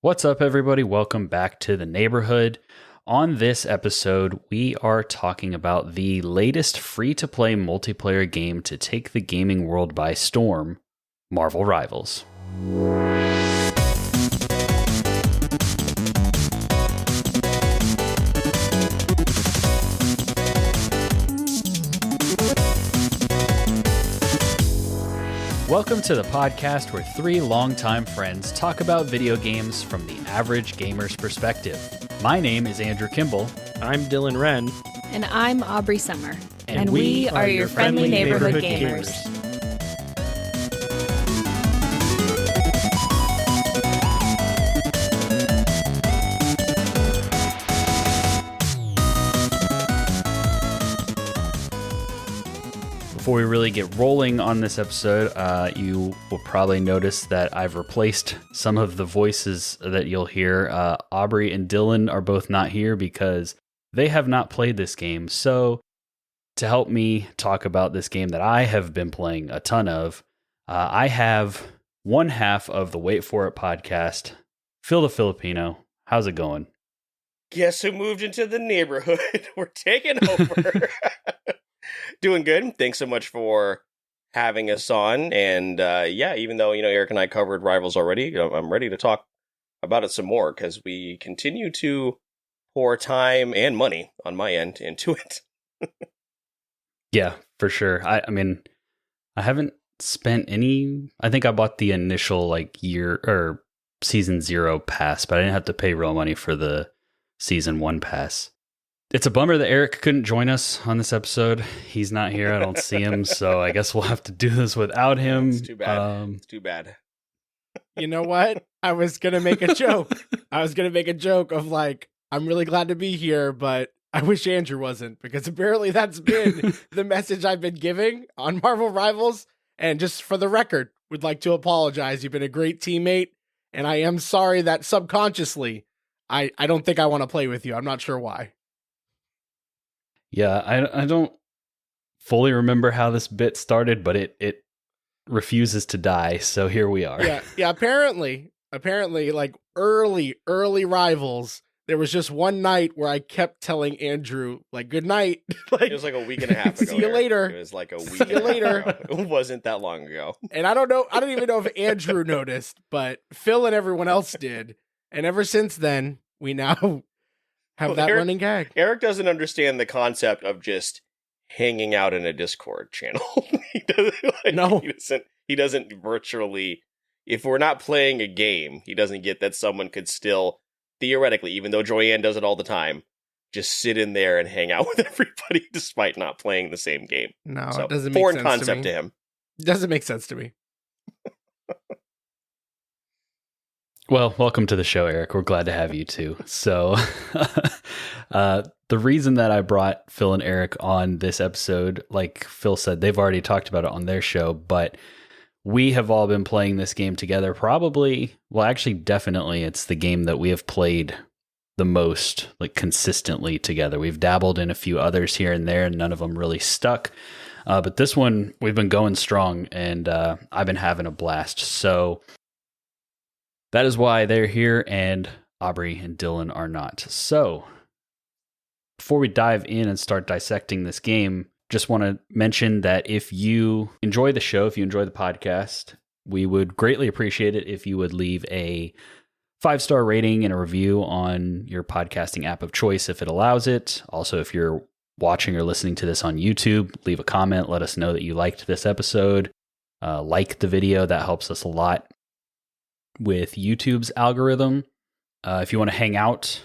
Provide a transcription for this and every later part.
What's up, everybody? Welcome back to the neighborhood. On this episode, we are talking about the latest free-to-play multiplayer game to take the gaming world by storm, Marvel Rivals. Welcome to the podcast where three longtime friends talk about video games from the average gamer's perspective. My name is Andrew Kimball. I'm Dylan Wren. And I'm Aubrey Summer. And we are your friendly neighborhood gamers. Before we really get rolling on this episode, you will probably notice that I've replaced some of the voices that you'll hear. Aubrey and Dylan are both not here because they have not played this game. So to help me talk about this game that I have been playing a ton of, I have one half of the Wait For It podcast, Phil the Filipino. How's it going? Guess who moved into the neighborhood? We're taking over. Doing good. Thanks so much for having us on. And even though, Eric and I covered Rivals already, I'm ready to talk about it some more because we continue to pour time and money on my end into it. Yeah, for sure. I mean, I haven't spent any. I think I bought the initial year or season 0 pass, but I didn't have to pay real money for the season 1 pass. It's a bummer that Eric couldn't join us on this episode. He's not here. I don't see him, so I guess we'll have to do this without him. It's too bad. It's too bad. You know what? I was going to make a joke. Of I'm really glad to be here, but I wish Andrew wasn't, because apparently that's been the message I've been giving on Marvel Rivals. And just for the record, would like to apologize. You've been a great teammate, and I am sorry that subconsciously, I don't think I want to play with you. I'm not sure why. Yeah, I don't fully remember how this bit started, but it refuses to die, so here we are. Yeah. Apparently, early Rivals, there was just one night where I kept telling Andrew, good night. It was like a week and a half ago. See you later. It was like a week See you later. Ago. It wasn't that long ago. And I don't even know if Andrew noticed, but Phil and everyone else did. And ever since then, we now have that running gag. Eric doesn't understand the concept of just hanging out in a Discord channel. He doesn't virtually, if we're not playing a game, he doesn't get that someone could still, theoretically, even though Joyanne does it all the time, just sit in there and hang out with everybody despite not playing the same game. No, so, it doesn't make foreign sense concept to him. It doesn't make sense to me. Well, welcome to the show, Eric. We're glad to have you too. So the reason that I brought Phil and Eric on this episode, like Phil said, they've already talked about it on their show, but we have all been playing this game together definitely it's the game that we have played the most, consistently together. We've dabbled in a few others here and there, and none of them really stuck. But this one, we've been going strong, and I've been having a blast. So that is why they're here, and Aubrey and Dylan are not. So, before we dive in and start dissecting this game, just want to mention that if you enjoy the show, if you enjoy the podcast, we would greatly appreciate it if you would leave a 5-star rating and a review on your podcasting app of choice if it allows it. Also, if you're watching or listening to this on YouTube, leave a comment. Let us know that you liked this episode. Like the video. That helps us a lot with YouTube's algorithm. If you want to hang out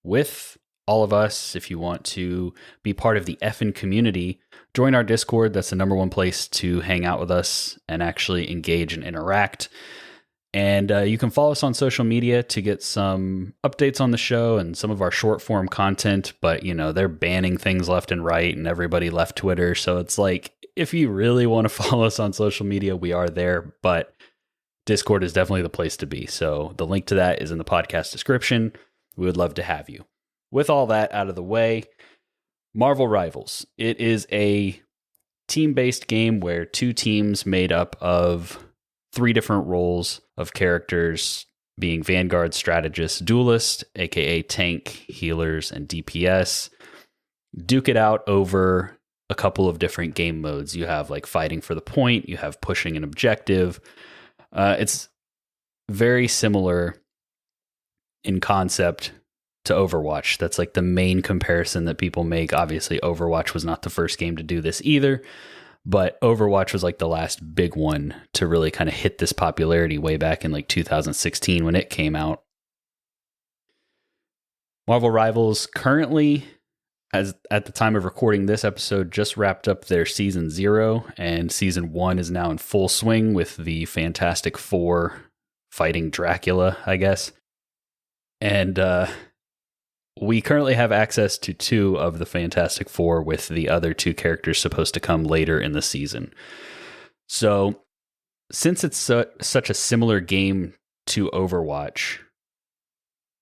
with all of us, if you want to be part of the effing community, join our Discord. That's the number one place to hang out with us and actually engage and interact. And you can follow us on social media to get some updates on the show and some of our short form content. But, they're banning things left and right, and everybody left Twitter. So it's if you really want to follow us on social media, we are there. But Discord is definitely the place to be. So the link to that is in the podcast description. We would love to have you. With all that out of the way, Marvel Rivals. It is a team-based game where two teams made up of 3 different roles of characters being Vanguard, Strategist, Duelist, aka tank, healers, and DPS. Duke it out over a couple of different game modes. You have like fighting for the point, you have pushing an objective. It's very similar in concept to Overwatch. That's like the main comparison that people make. Obviously, Overwatch was not the first game to do this either, but Overwatch was like the last big one to really kind of hit this popularity way back in like 2016 when it came out. Marvel Rivals currently, as at the time of recording this episode, just wrapped up their season 0, and season 1 is now in full swing with the Fantastic Four fighting Dracula, I guess. And we currently have access to 2 of the Fantastic Four, with the other 2 characters supposed to come later in the season. So, since it's such a similar game to Overwatch,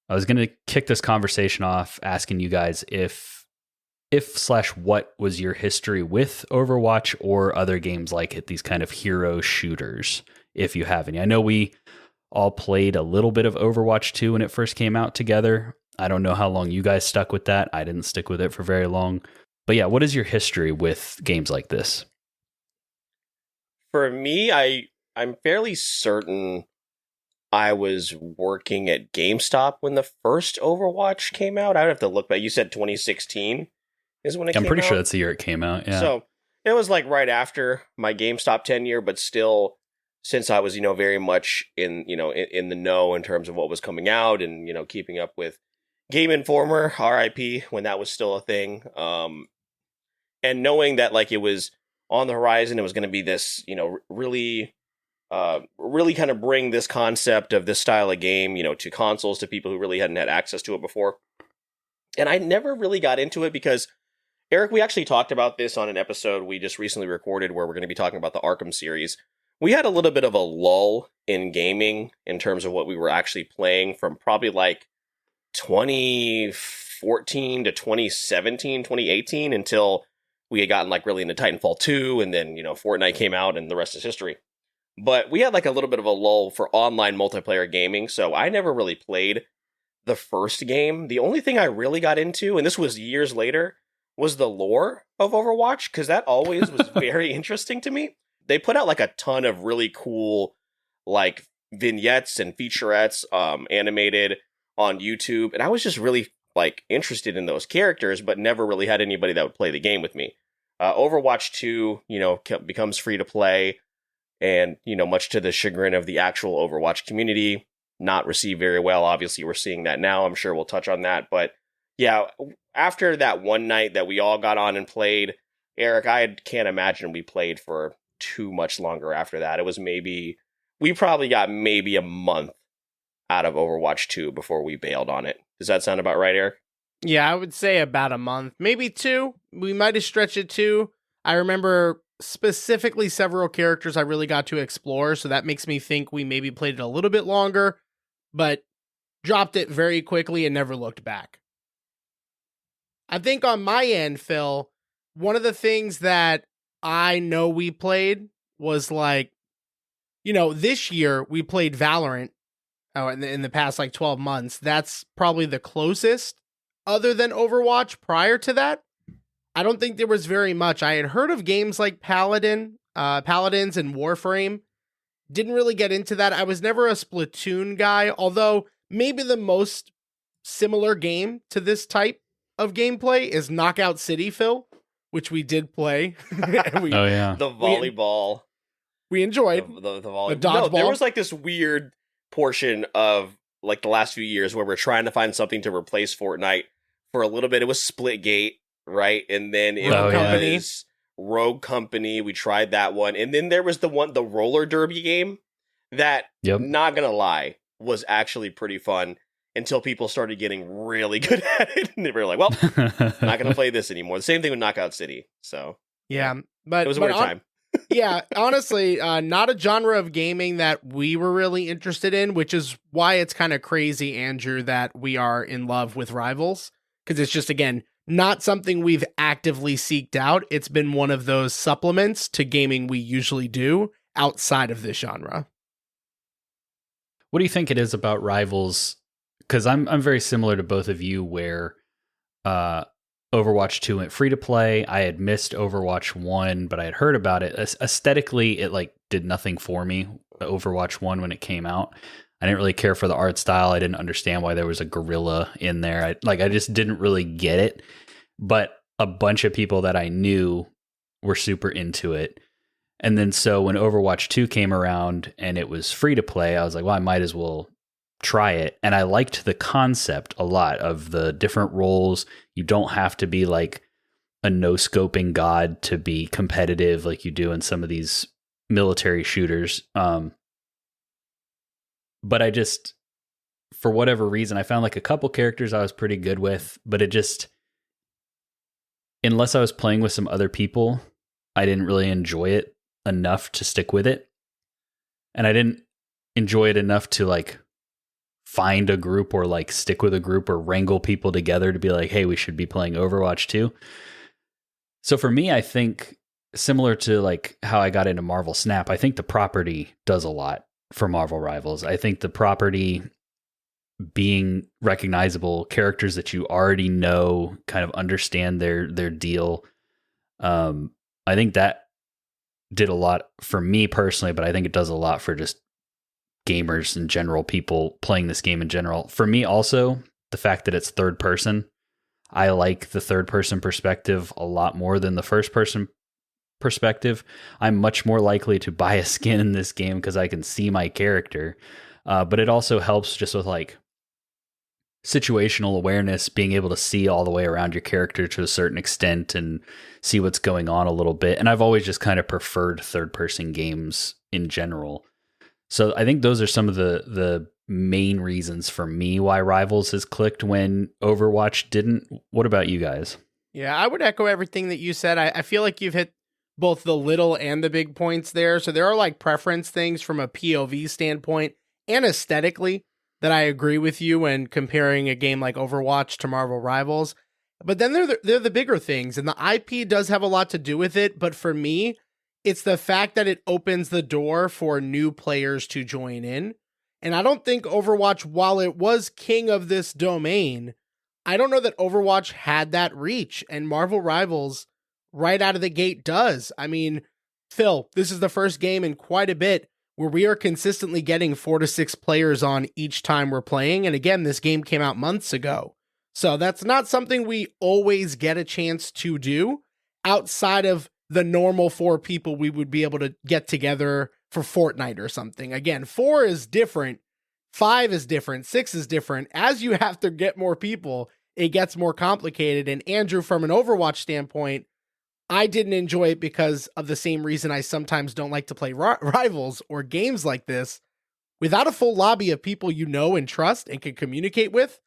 I was going to kick this conversation off asking you guys if/what was your history with Overwatch or other games like it, these kind of hero shooters, if you have any. I know we all played a little bit of Overwatch 2 when it first came out together. I don't know how long you guys stuck with that. I didn't stick with it for very long. But yeah, what is your history with games like this? For me, I'm fairly certain I was working at GameStop when the first Overwatch came out. I would have to look back. You said 2016 is when it came out? I'm pretty sure that's the year it came out, yeah. So it was like right after my GameStop tenure, but still, since I was, very much in the know in terms of what was coming out and, keeping up with Game Informer, RIP, when that was still a thing. And knowing that like it was on the horizon, it was going to be this, really kind of bring this concept of this style of game, to consoles, to people who really hadn't had access to it before. And I never really got into it because, Eric, we actually talked about this on an episode we just recently recorded where we're going to be talking about the Arkham series. We had a little bit of a lull in gaming in terms of what we were actually playing from probably like 2014 to 2017, 2018 until we had gotten like really into Titanfall 2 and then, Fortnite came out and the rest is history. But we had like a little bit of a lull for online multiplayer gaming, so I never really played the first game. The only thing I really got into, and this was years later, was the lore of Overwatch, because that always was very interesting to me. They put out like a ton of really cool like vignettes and featurettes animated on YouTube, and I was just really like interested in those characters, but never really had anybody that would play the game with me. Overwatch 2, becomes free to play, and, much to the chagrin of the actual Overwatch community, not received very well. Obviously, we're seeing that now. I'm sure we'll touch on that. But yeah, after that one night that we all got on and played, Eric, I can't imagine we played for too much longer after that. It was we probably got maybe a month out of Overwatch 2 before we bailed on it. Does that sound about right, Eric? Yeah, I would say about a month, maybe 2. We might have stretched it 2. I remember specifically several characters I really got to explore, so that makes me think we maybe played it a little bit longer, but dropped it very quickly and never looked back. I think on my end, Phil, one of the things that I know we played was like, this year we played Valorant in the past like 12 months. That's probably the closest other than Overwatch. Prior to that, I don't think there was very much. I had heard of games like Paladins and Warframe. Didn't really get into that. I was never a Splatoon guy, although maybe the most similar game to this type of gameplay is Knockout City, Phil, which we did play. Oh, yeah. The volleyball. We enjoyed the volleyball. the dodgeball. No, there was like this weird portion of like the last few years where we're trying to find something to replace Fortnite. For a little bit, it was Splitgate, right? And then it was Rogue Company. We tried that one. And then there was the roller derby game that, not gonna lie, was actually pretty fun until people started getting really good at it. And they were like, well, not gonna play this anymore. The same thing with Knockout City. So yeah, but it was a weird time. Yeah, honestly, not a genre of gaming that we were really interested in, which is why it's kind of crazy, Andrew, that we are in love with Rivals. Because it's just, again, not something we've actively seeked out. It's been one of those supplements to gaming we usually do outside of this genre. What do you think it is about Rivals? Because I'm very similar to both of you, where Overwatch 2 went free to play. I had missed Overwatch 1, but I had heard about it. Aesthetically, it like did nothing for me. Overwatch 1 when it came out, I didn't really care for the art style. I didn't understand why there was a gorilla in there. I just didn't really get it. But a bunch of people that I knew were super into it. And then so when Overwatch 2 came around and it was free to play, I was like, well, I might as well try it. And I liked the concept a lot of the different roles. You don't have to be like a no-scoping god to be competitive like you do in some of these military shooters. But I just, for whatever reason, I found like a couple characters I was pretty good with, but it just, unless I was playing with some other people, I didn't really enjoy it enough to stick with it. And I didn't enjoy it enough to like find a group or like stick with a group or wrangle people together to be like, hey, we should be playing Overwatch 2. So for me, I think similar to like how I got into Marvel Snap, I think the property does a lot for Marvel Rivals. I think the property being recognizable, characters that you already know, kind of understand their deal. I think that did a lot for me personally, but I think it does a lot for just gamers in general, people playing this game in general. For me also, the fact that it's third person, I like the third person perspective a lot more than the first person perspective. I'm much more likely to buy a skin in this game because I can see my character. But it also helps just with like situational awareness, being able to see all the way around your character to a certain extent and see what's going on a little bit. And I've always just kind of preferred third person games in general. So I think those are some of the main reasons for me why Rivals has clicked when Overwatch didn't. What about you guys? Yeah, I would echo everything that you said. I feel like you've hit both the little and the big points there. So there are like preference things from a POV standpoint and aesthetically that I agree with you when comparing a game like Overwatch to Marvel Rivals. But then they're the bigger things, and the IP does have a lot to do with it. But for me, it's the fact that it opens the door for new players to join in. And I don't think Overwatch, while it was king of this domain, I don't know that Overwatch had that reach, and Marvel Rivals right out of the gate does. I mean, Phil, this is the first game in quite a bit where we are consistently getting 4 to 6 players on each time we're playing. And again, this game came out months ago. So that's not something we always get a chance to do outside of the normal 4 people we would be able to get together for Fortnite or something. Again, 4 is different, 5 is different, 6 is different. As you have to get more people, it gets more complicated. And Andrew, from an Overwatch standpoint, I didn't enjoy it because of the same reason I sometimes don't like to play Rivals or games like this. Without a full lobby of people you know and trust and can communicate with,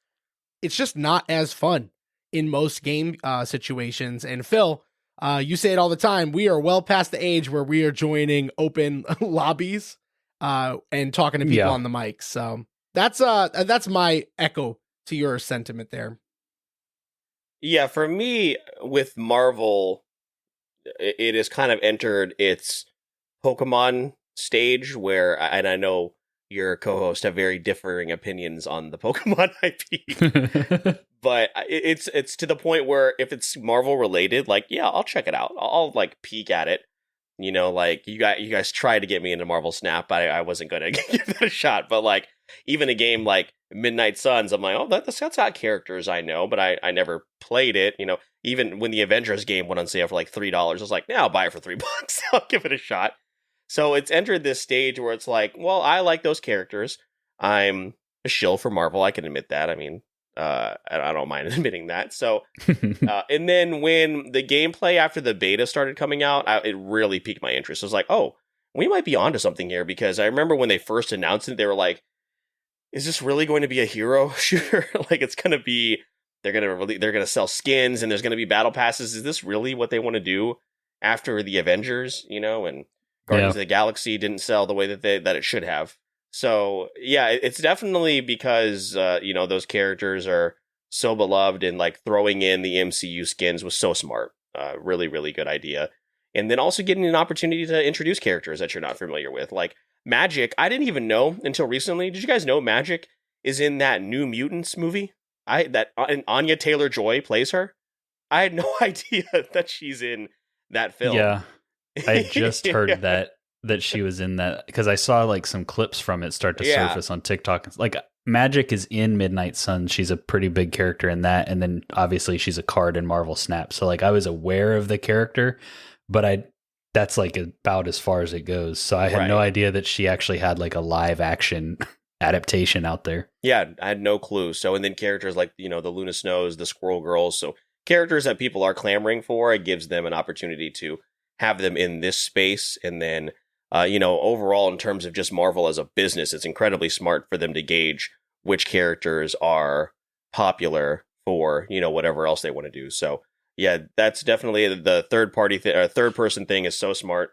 it's just not as fun in most game situations. And Phil, you say it all the time, we are well past the age where we are joining open lobbies and talking to people on the mic. So that's my echo to your sentiment there. Yeah, for me, with Marvel, it has kind of entered its Pokemon stage where, and I know your co-hosts have very differing opinions on the Pokemon IP, but it's to the point where if it's Marvel related, like, yeah, I'll check it out. I'll like peek at it. You know, like you guys tried to get me into Marvel Snap, but I wasn't going to give that a shot. But like even a game like Midnight Suns, I'm like, oh, that's got characters I know, but I never played it. You know, even when the Avengers game went on sale for like $3, I was like, yeah, I'll buy it for $3. I'll give it a shot. So it's entered this stage where it's like, well, I like those characters. I'm a shill for Marvel. I can admit that. I mean, I don't mind admitting that. So, and then when the gameplay after the beta started coming out, it really piqued my interest. I was like, oh, we might be onto something here, because I remember when they first announced it, they were like, is this really going to be a hero shooter? Like, it's going to be, they're going to sell skins and there's going to be battle passes. Is this really what they want to do after the Avengers, you know? And Guardians of the Galaxy didn't sell the way that it should have. So yeah, it's definitely because, you know, those characters are so beloved, and like throwing in the MCU skins was so smart. Really, really good idea. And then also getting an opportunity to introduce characters that you're not familiar with. Like Magic, I didn't even know until recently. Did you guys know Magic is in that New Mutants movie? And Anya Taylor-Joy plays her. I had no idea that she's in that film. Yeah, I had just heard that she was in that because I saw like some clips from it start to surface on TikTok. Like Magic is in Midnight Sun. She's a pretty big character in that, and then obviously she's a card in Marvel Snap. So like I was aware of the character, but that's like about as far as it goes. So I had no idea that she actually had like a live action adaptation out there. Yeah, I had no clue. So, and then characters like, the Luna Snows, the Squirrel Girls. So characters that people are clamoring for, it gives them an opportunity to have them in this space. And then, overall, in terms of just Marvel as a business, it's incredibly smart for them to gauge which characters are popular for, whatever else they want to do. So, yeah, that's definitely the third person thing is so smart,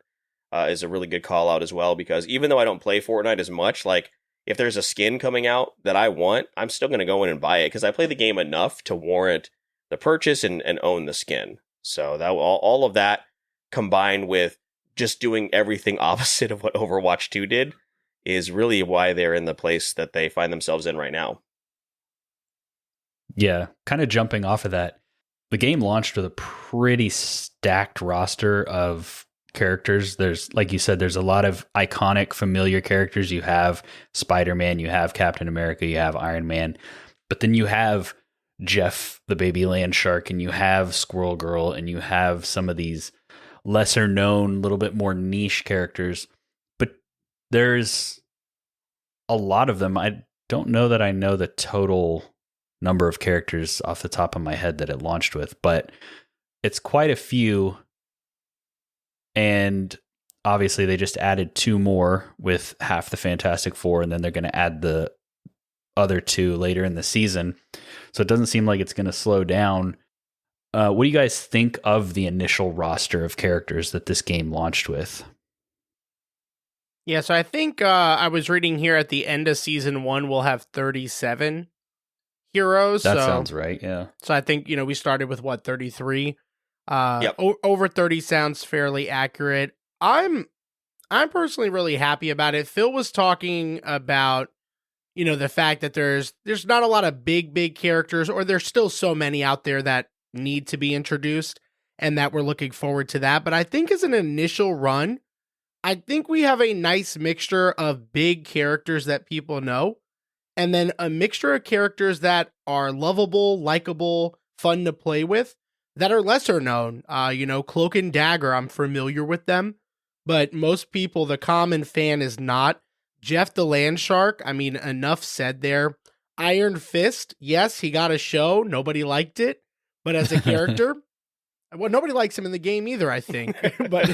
is a really good call out as well, because even though I don't play Fortnite as much, like if there's a skin coming out that I want, I'm still going to go in and buy it because I play the game enough to warrant the purchase and own the skin. So that all of that combined with just doing everything opposite of what Overwatch 2 did is really why they're in the place that they find themselves in right now. Yeah, kind of jumping off of that. The game launched with a pretty stacked roster of characters. There's, like you said, there's a lot of iconic, familiar characters. You have Spider-Man, you have Captain America, you have Iron Man, but then you have Jeff, the baby land shark, and you have Squirrel Girl, and you have some of these lesser known, little bit more niche characters. But there's a lot of them. I don't know that I know the total number of characters off the top of my head that it launched with, but it's quite a few. And obviously they just added 2 more with half the Fantastic Four, and then they're going to add the other 2 later in the season. So it doesn't seem like it's going to slow down. What do you guys think of the initial roster of characters that this game launched with? Yeah, so I think I was reading here at the end of season 1, we'll have 37 heroes. That sounds right, yeah. So I think, we started with 33? Yep. Over 30 sounds fairly accurate. I'm personally really happy about it. Phil was talking about, the fact that there's not a lot of big characters, or there's still so many out there that need to be introduced, and that we're looking forward to that. But I think as an initial run, I think we have a nice mixture of big characters that people know, and then a mixture of characters that are lovable, likable, fun to play with, that are lesser known. Cloak and Dagger, I'm familiar with them, but most people, the common fan, is not. Jeff the Land Shark, I mean, enough said there. Iron Fist, yes, he got a show. Nobody liked it, but as a character, well, nobody likes him in the game either, I think, but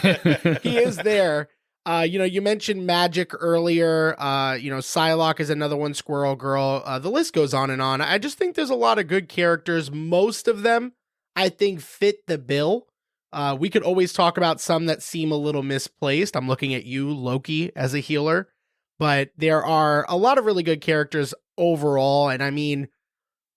he is there. You mentioned Magic earlier. Psylocke is another one, Squirrel Girl. The list goes on and on. I just think there's a lot of good characters. Most of them, I think, fit the bill. We could always talk about some that seem a little misplaced. I'm looking at you, Loki, as a healer. But there are a lot of really good characters overall. And I mean,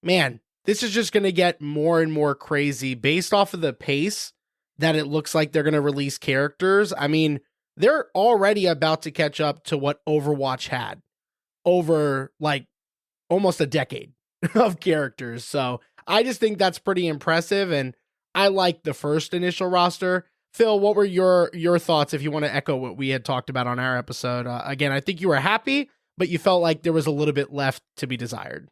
man, this is just going to get more and more crazy based off of the pace that it looks like they're going to release characters. I mean, they're already about to catch up to what Overwatch had over like almost a decade of characters. So I just think that's pretty impressive. And I like the first initial roster. Phil, what were your thoughts, if you want to echo what we had talked about on our episode? Again, I think you were happy, but you felt like there was a little bit left to be desired.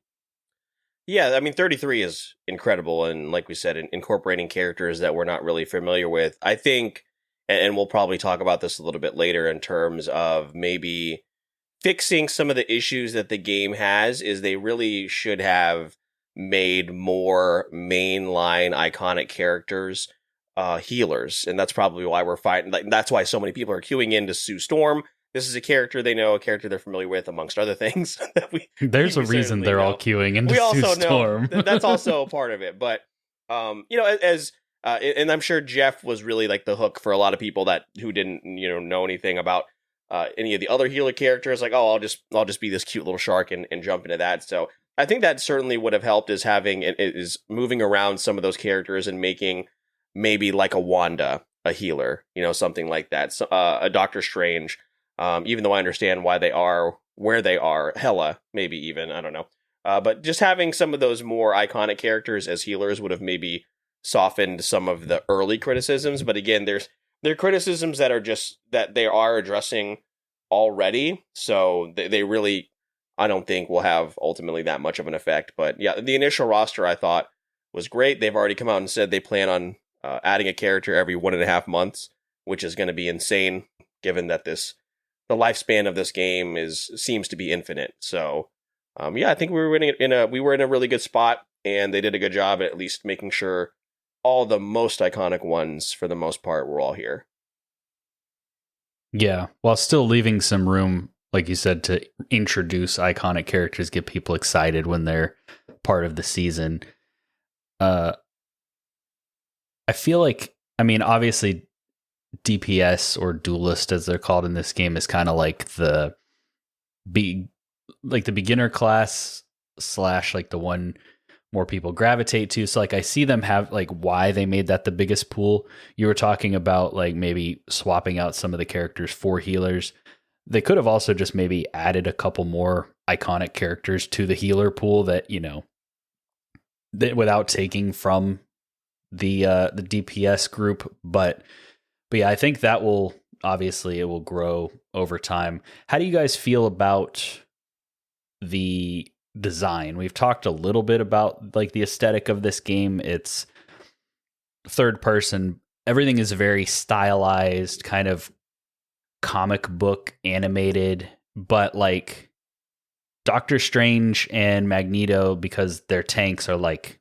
Yeah, I mean, 33 is incredible. And like we said, incorporating characters that we're not really familiar with. I think, and we'll probably talk about this a little bit later in terms of maybe fixing some of the issues that the game has, is they really should have made more mainline iconic characters healers. And that's probably why we're fighting. Like, that's why so many people are queuing in to Sue Storm. This is a character they know, a character they're familiar with, amongst other things. There's a reason they're all queuing into we also Sue Storm. Know that's also a part of it. But, and I'm sure Jeff was really like the hook for a lot of people who didn't, know anything about any of the other healer characters. Like, oh, I'll just be this cute little shark and jump into that. So I think that certainly would have helped, is moving around some of those characters and making maybe like a Wanda a healer, something like that. So, a Doctor Strange, even though I understand why they are where they are. Hela, maybe even, I don't know. But just having some of those more iconic characters as healers would have maybe softened some of the early criticisms. But again, there are criticisms that are just that they are addressing already. So they really, I don't think, will have ultimately that much of an effect. But yeah, the initial roster I thought was great. They've already come out and said they plan on adding a character every 1.5 months, which is going to be insane given that the lifespan of this game seems to be infinite. So yeah, I think we were in a really good spot, and they did a good job at least making sure all the most iconic ones, for the most part, were all here. Yeah, while still leaving some room, like you said, to introduce iconic characters, get people excited when they're part of the season. I feel like, I mean, obviously DPS, or duelist as they're called in this game, is kind of like the beginner class / like the one more people gravitate to. So like I see them have like why they made that the biggest pool. You were talking about like maybe swapping out some of the characters for healers. They could have also just maybe added a couple more iconic characters to the healer pool that, you know, that without taking from the DPS group. But yeah, I think that will obviously, it will grow over time. How do you guys feel about the design? We've talked a little bit about like the aesthetic of this game. It's third person. Everything is very stylized, kind of comic book animated, but like Doctor Strange and Magneto, because their tanks are like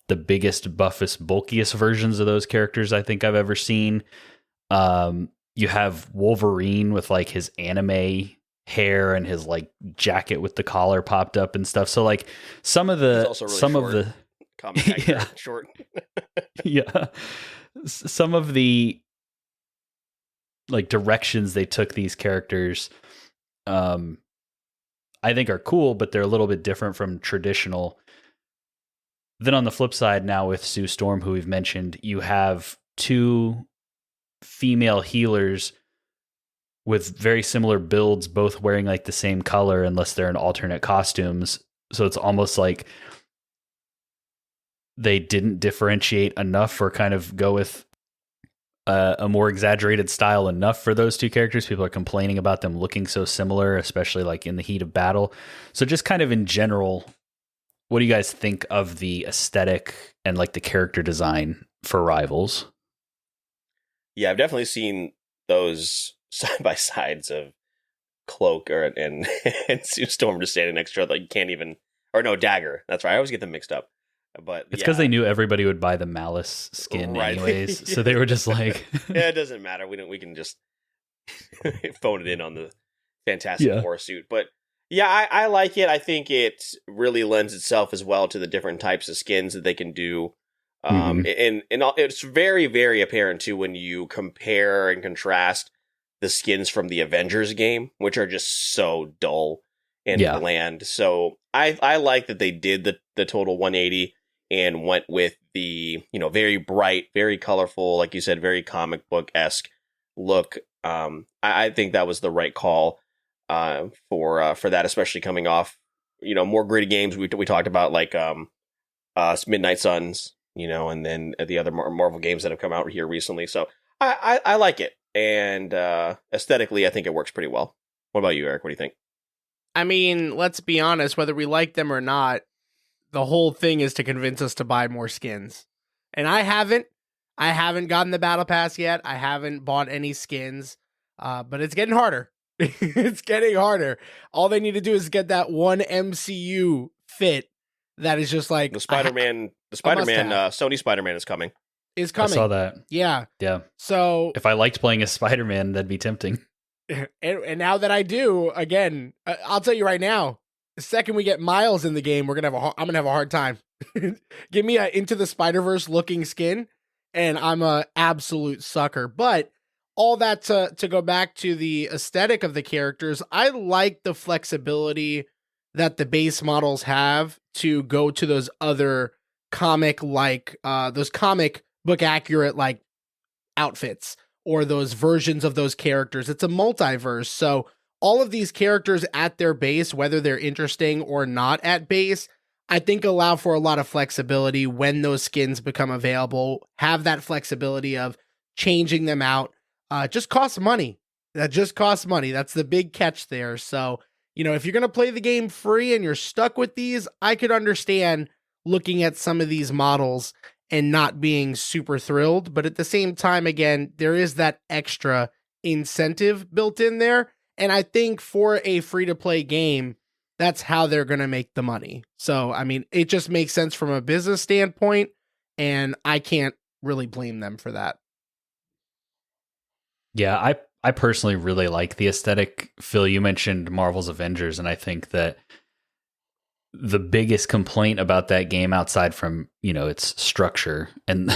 the biggest, buffest, bulkiest versions of those characters I think I've ever seen. You have Wolverine with like his anime hair and his like jacket with the collar popped up and stuff. So like some of the comic yeah, short. yeah, some of the like directions they took these characters, I think are cool, but they're a little bit different from traditional. Then on the flip side, now with Sue Storm, who we've mentioned, you have two female healers with very similar builds, both wearing like the same color, unless they're in alternate costumes. So it's almost like they didn't differentiate enough, or kind of go with a more exaggerated style enough for those two characters. People are complaining about them looking so similar, especially like in the heat of battle. So just kind of in general, what do you guys think of the aesthetic and like the character design for Rivals? Yeah, I've definitely seen those side by sides of Cloak and Sue Storm just standing next to her, like you can't even, or no, Dagger. That's right. I always get them mixed up. But it's because they knew everybody would buy the Malice skin anyways, yeah. So they were just like, yeah, it doesn't matter. We can just phone it in on the Fantastic Four suit. But yeah, I like it. I think it really lends itself as well to the different types of skins that they can do. And it's very, very apparent too when you compare and contrast the skins from the Avengers game, which are just so dull and bland. So I like that they did the total 180 and went with the, you know, very bright, very colorful, like you said, very comic book-esque look. I think that was the right call for that, especially coming off, you know, more gritty games we talked about, like Midnight Suns, you know, and then the other Marvel games that have come out here recently. So I like it, and aesthetically, I think it works pretty well. What about you, Eric? What do you think? I mean, let's be honest, whether we like them or not, the whole thing is to convince us to buy more skins. And I haven't gotten the battle pass yet. I haven't bought any skins, but it's getting harder. It's getting harder. All they need to do is get that one MCU fit that is just like the Spider-Man Sony Spider-Man is coming. I saw that. Yeah. So if I liked playing as Spider-Man, that'd be tempting. And now that I do, again, I'll tell you right now, the second we get Miles in the game, I'm gonna have a hard time. Give me a Into the Spider-Verse looking skin, and I'm a absolute sucker. But all that to go back to the aesthetic of the characters, I like the flexibility that the base models have to go to those other comic book accurate like outfits, or those versions of those characters. It's a multiverse. So all of these characters at their base, whether they're interesting or not at base, I think allow for a lot of flexibility when those skins become available. Have that flexibility of changing them out. Just costs money. That just costs money. That's the big catch there. So, if you're going to play the game free and you're stuck with these, I could understand looking at some of these models and not being super thrilled. But at the same time, again, there is that extra incentive built in there. And I think for a free-to-play game, that's how they're going to make the money. So, it just makes sense from a business standpoint, and I can't really blame them for that. Yeah, I personally really like the aesthetic. Phil, you mentioned Marvel's Avengers, and I think that the biggest complaint about that game, outside from, its structure and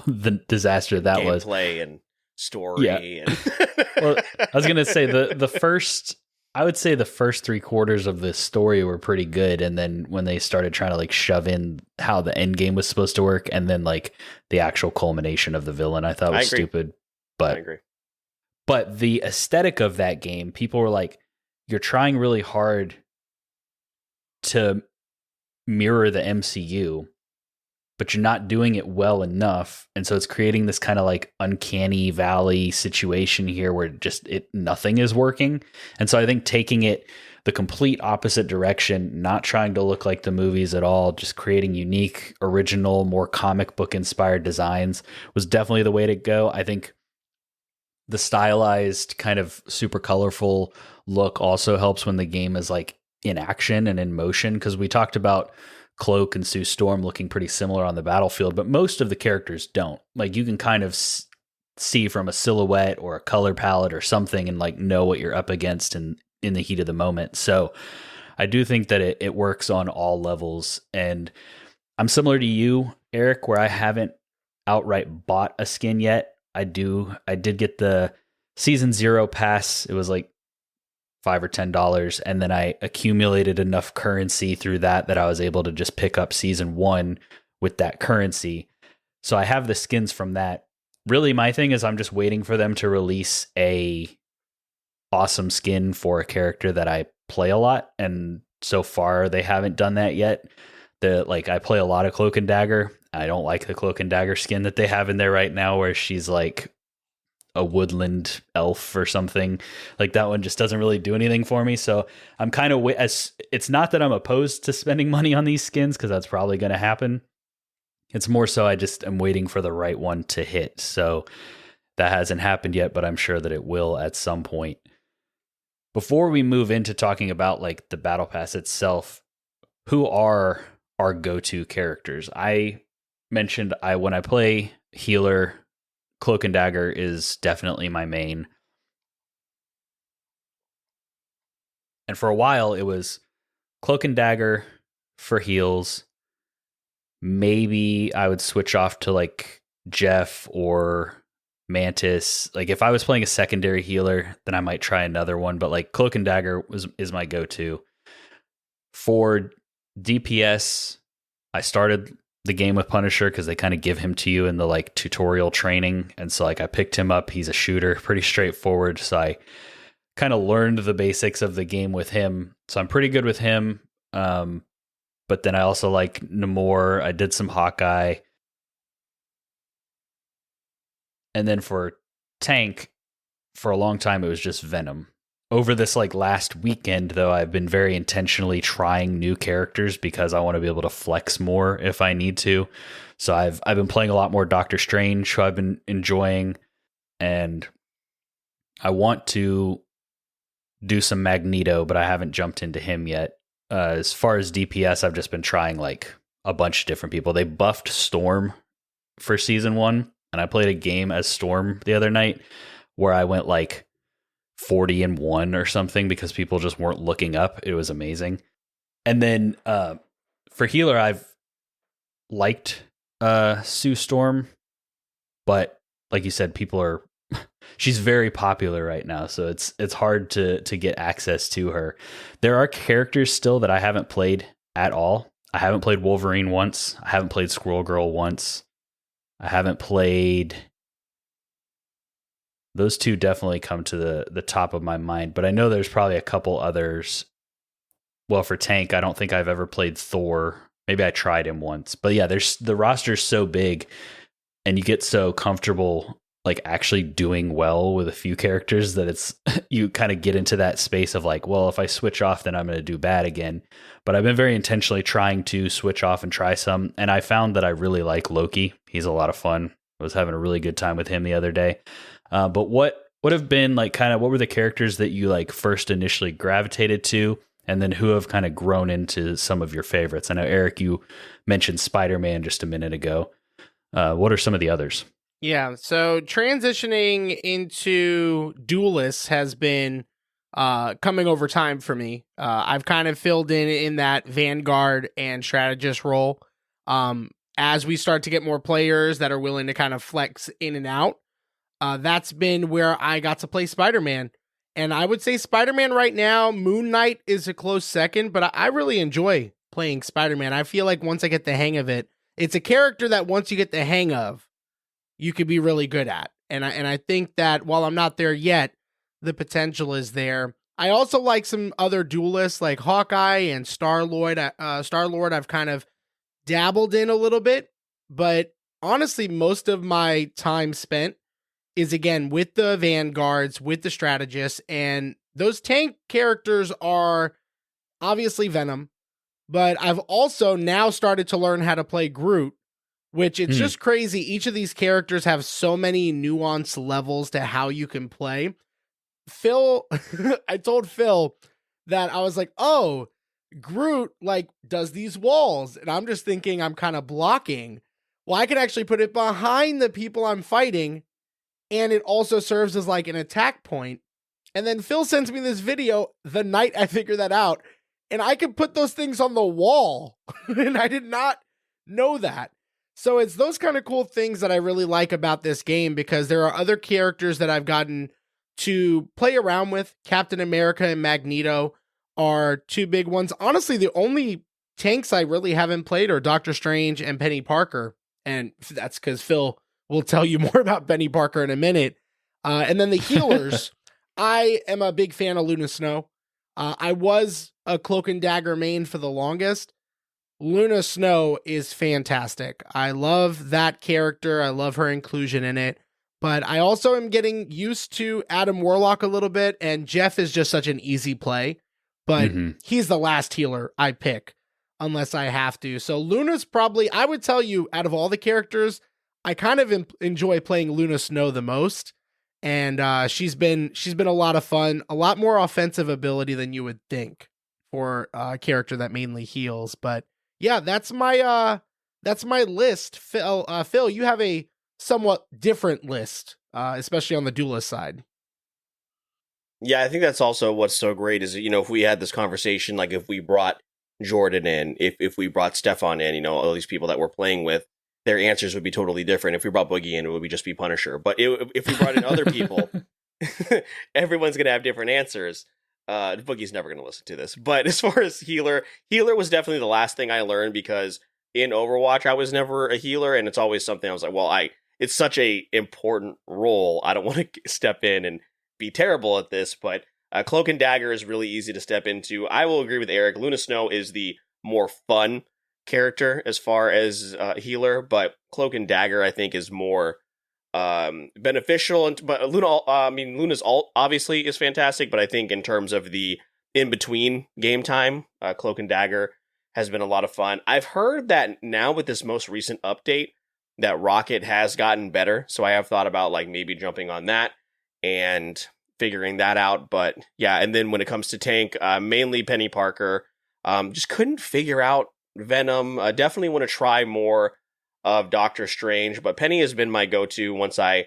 the disaster that gameplay was, and story. Yeah. And well, I was gonna say the first 3/4 of the story were pretty good, and then when they started trying to shove in how the end game was supposed to work, and then the actual culmination of the villain, I thought was stupid. But I agree. But the aesthetic of that game, people were like, "You're trying really hard to mirror the MCU, but you're not doing it well enough." And so it's creating this kind of uncanny valley situation here where nothing is working. And so I think taking it the complete opposite direction, not trying to look like the movies at all, just creating unique, original, more comic book inspired designs was definitely the way to go. I think the stylized kind of super colorful look also helps when the game is in action and in motion, because we talked about Cloak and Sue Storm looking pretty similar on the battlefield, but most of the characters don't. You can kind of see from a silhouette or a color palette or something and know what you're up against in the heat of the moment. So I do think that it works on all levels. And I'm similar to you, Eric, where I haven't outright bought a skin yet. I did get the Season 0 pass. It was $5 or $10, and then I accumulated enough currency through that I was able to just pick up Season 1 with that currency. So I have the skins from that. Really, my thing is I'm just waiting for them to release a awesome skin for a character that I play a lot, and so far they haven't done that yet. I play a lot of Cloak and Dagger. I don't like the Cloak and Dagger skin that they have in there right now, where she's a woodland elf or something. That one just doesn't really do anything for me. So I'm kind of it's not that I'm opposed to spending money on these skins, because that's probably going to happen. It's more so I just am waiting for the right one to hit. So that hasn't happened yet, but I'm sure that it will at some point. Before we move into talking about the battle pass itself, who are our go-to characters? I mentioned when I play healer, Cloak and Dagger is definitely my main. And for a while, it was Cloak and Dagger for heals. Maybe I would switch off to Jeff or Mantis. If I was playing a secondary healer, then I might try another one. But Cloak and Dagger is my go-to. For DPS, I started the game with Punisher because they kind of give him to you in the tutorial training, and so I picked him up. He's a shooter, pretty straightforward, so I kind of learned the basics of the game with him, so I'm pretty good with him. But then I also like Namor. I did some Hawkeye, and then for tank, for a long time it was just Venom. Over this last weekend, though, I've been very intentionally trying new characters because I want to be able to flex more if I need to. So I've been playing a lot more Doctor Strange, who I've been enjoying, and I want to do some Magneto, but I haven't jumped into him yet. As far as DPS, I've just been trying a bunch of different people. They buffed Storm for Season 1, and I played a game as Storm the other night where I went 40-1 or something because people just weren't looking up. It was amazing. And then for healer, I've liked Sue Storm, but like you said, she's very popular right now, so it's hard to get access to her. There are characters still that I haven't played at all. I haven't played Wolverine once. I haven't played Squirrel Girl once. I haven't played those two definitely come to the top of my mind. But I know there's probably a couple others. Well, for tank, I don't think I've ever played Thor. Maybe I tried him once. But yeah, there's the roster's so big and you get so comfortable like actually doing well with a few characters that it's you kind of get into that space of like, well, if I switch off, then I'm going to do bad again. But I've been very intentionally trying to switch off and try some. And I found that I really like Loki. He's a lot of fun. I was having a really good time with him the other day. But what have been like kind of what were the characters that you like first initially gravitated to? And then who have kind of grown into some of your favorites? I know, Eric, you mentioned Spider-Man just a minute ago. What are some of the others? Yeah, so transitioning into duelists has been coming over time for me. I've kind of filled in that Vanguard and strategist role. As we start to get more players that are willing to kind of flex in and out, that's been where I got to play Spider-Man. And I would say Spider-Man right now, Moon Knight is a close second, but I really enjoy playing Spider-Man. I feel like once I get the hang of it, it's a character that once you get the hang of, you could be really good at. And I think that while I'm not there yet, the potential is there. I also like some other duelists like Hawkeye and Star-Lord. Star-Lord I've kind of dabbled in a little bit, but honestly, most of my time spent is again with the Vanguards, with the strategists, and those tank characters are obviously Venom, but I've also now started to learn how to play Groot, which it's just crazy. Each of these characters have so many nuanced levels to how you can play. Phil, I told Phil that I was like, oh, Groot like does these walls, and I'm just thinking I'm kind of blocking. Well, I can actually put it behind the people I'm fighting, and it also serves as like an attack point. And then Phil sends me this video the night I figured that out, and I can put those things on the wall, and I did not know that. So it's those kind of cool things that I really like about this game, because there are other characters that I've gotten to play around with. Captain America and Magneto are two big ones. Honestly, the only tanks I really haven't played are Doctor Strange and Penny Parker. And that's because Phil will tell you more about Penny Parker in a minute. And then the healers, I am a big fan of Luna Snow. I was a Cloak and Dagger main for the longest. Luna Snow is fantastic. I love that character. I love her inclusion in it. But I also am getting used to Adam Warlock a little bit, and Jeff is just such an easy play. But he's the last healer I pick unless I have to. So Luna's probably, I would tell you, out of all the characters, I kind of enjoy playing Luna Snow the most. And she's been a lot of fun, a lot more offensive ability than you would think for a character that mainly heals. But yeah, that's my list. Phil, you have a somewhat different list, especially on the duelist side. Yeah, I think that's also what's so great is, if we had this conversation, like if we brought Jordan in, if we brought Stefan in, all these people that we're playing with, their answers would be totally different. If we brought Boogie in, it would just be Punisher. But if we brought in other people, everyone's going to have different answers. Boogie's never going to listen to this. But as far as healer was definitely the last thing I learned, because in Overwatch, I was never a healer. And it's always something I was like, well, it's such a important role. I don't want to step in and be terrible at this. But Cloak and Dagger is really easy to step into. I will agree with Eric. Luna Snow is the more fun character as far as healer, but Cloak and Dagger I think is more beneficial. But Luna's ult obviously is fantastic, but I think in terms of the in between game time, Cloak and Dagger has been a lot of fun. I've heard that now with this most recent update that Rocket has gotten better, so I have thought about like maybe jumping on that and figuring that out. But yeah, and then when it comes to tank, mainly Penny Parker. Just couldn't figure out Venom. Definitely want to try more of Doctor Strange, but Penny has been my go-to once I,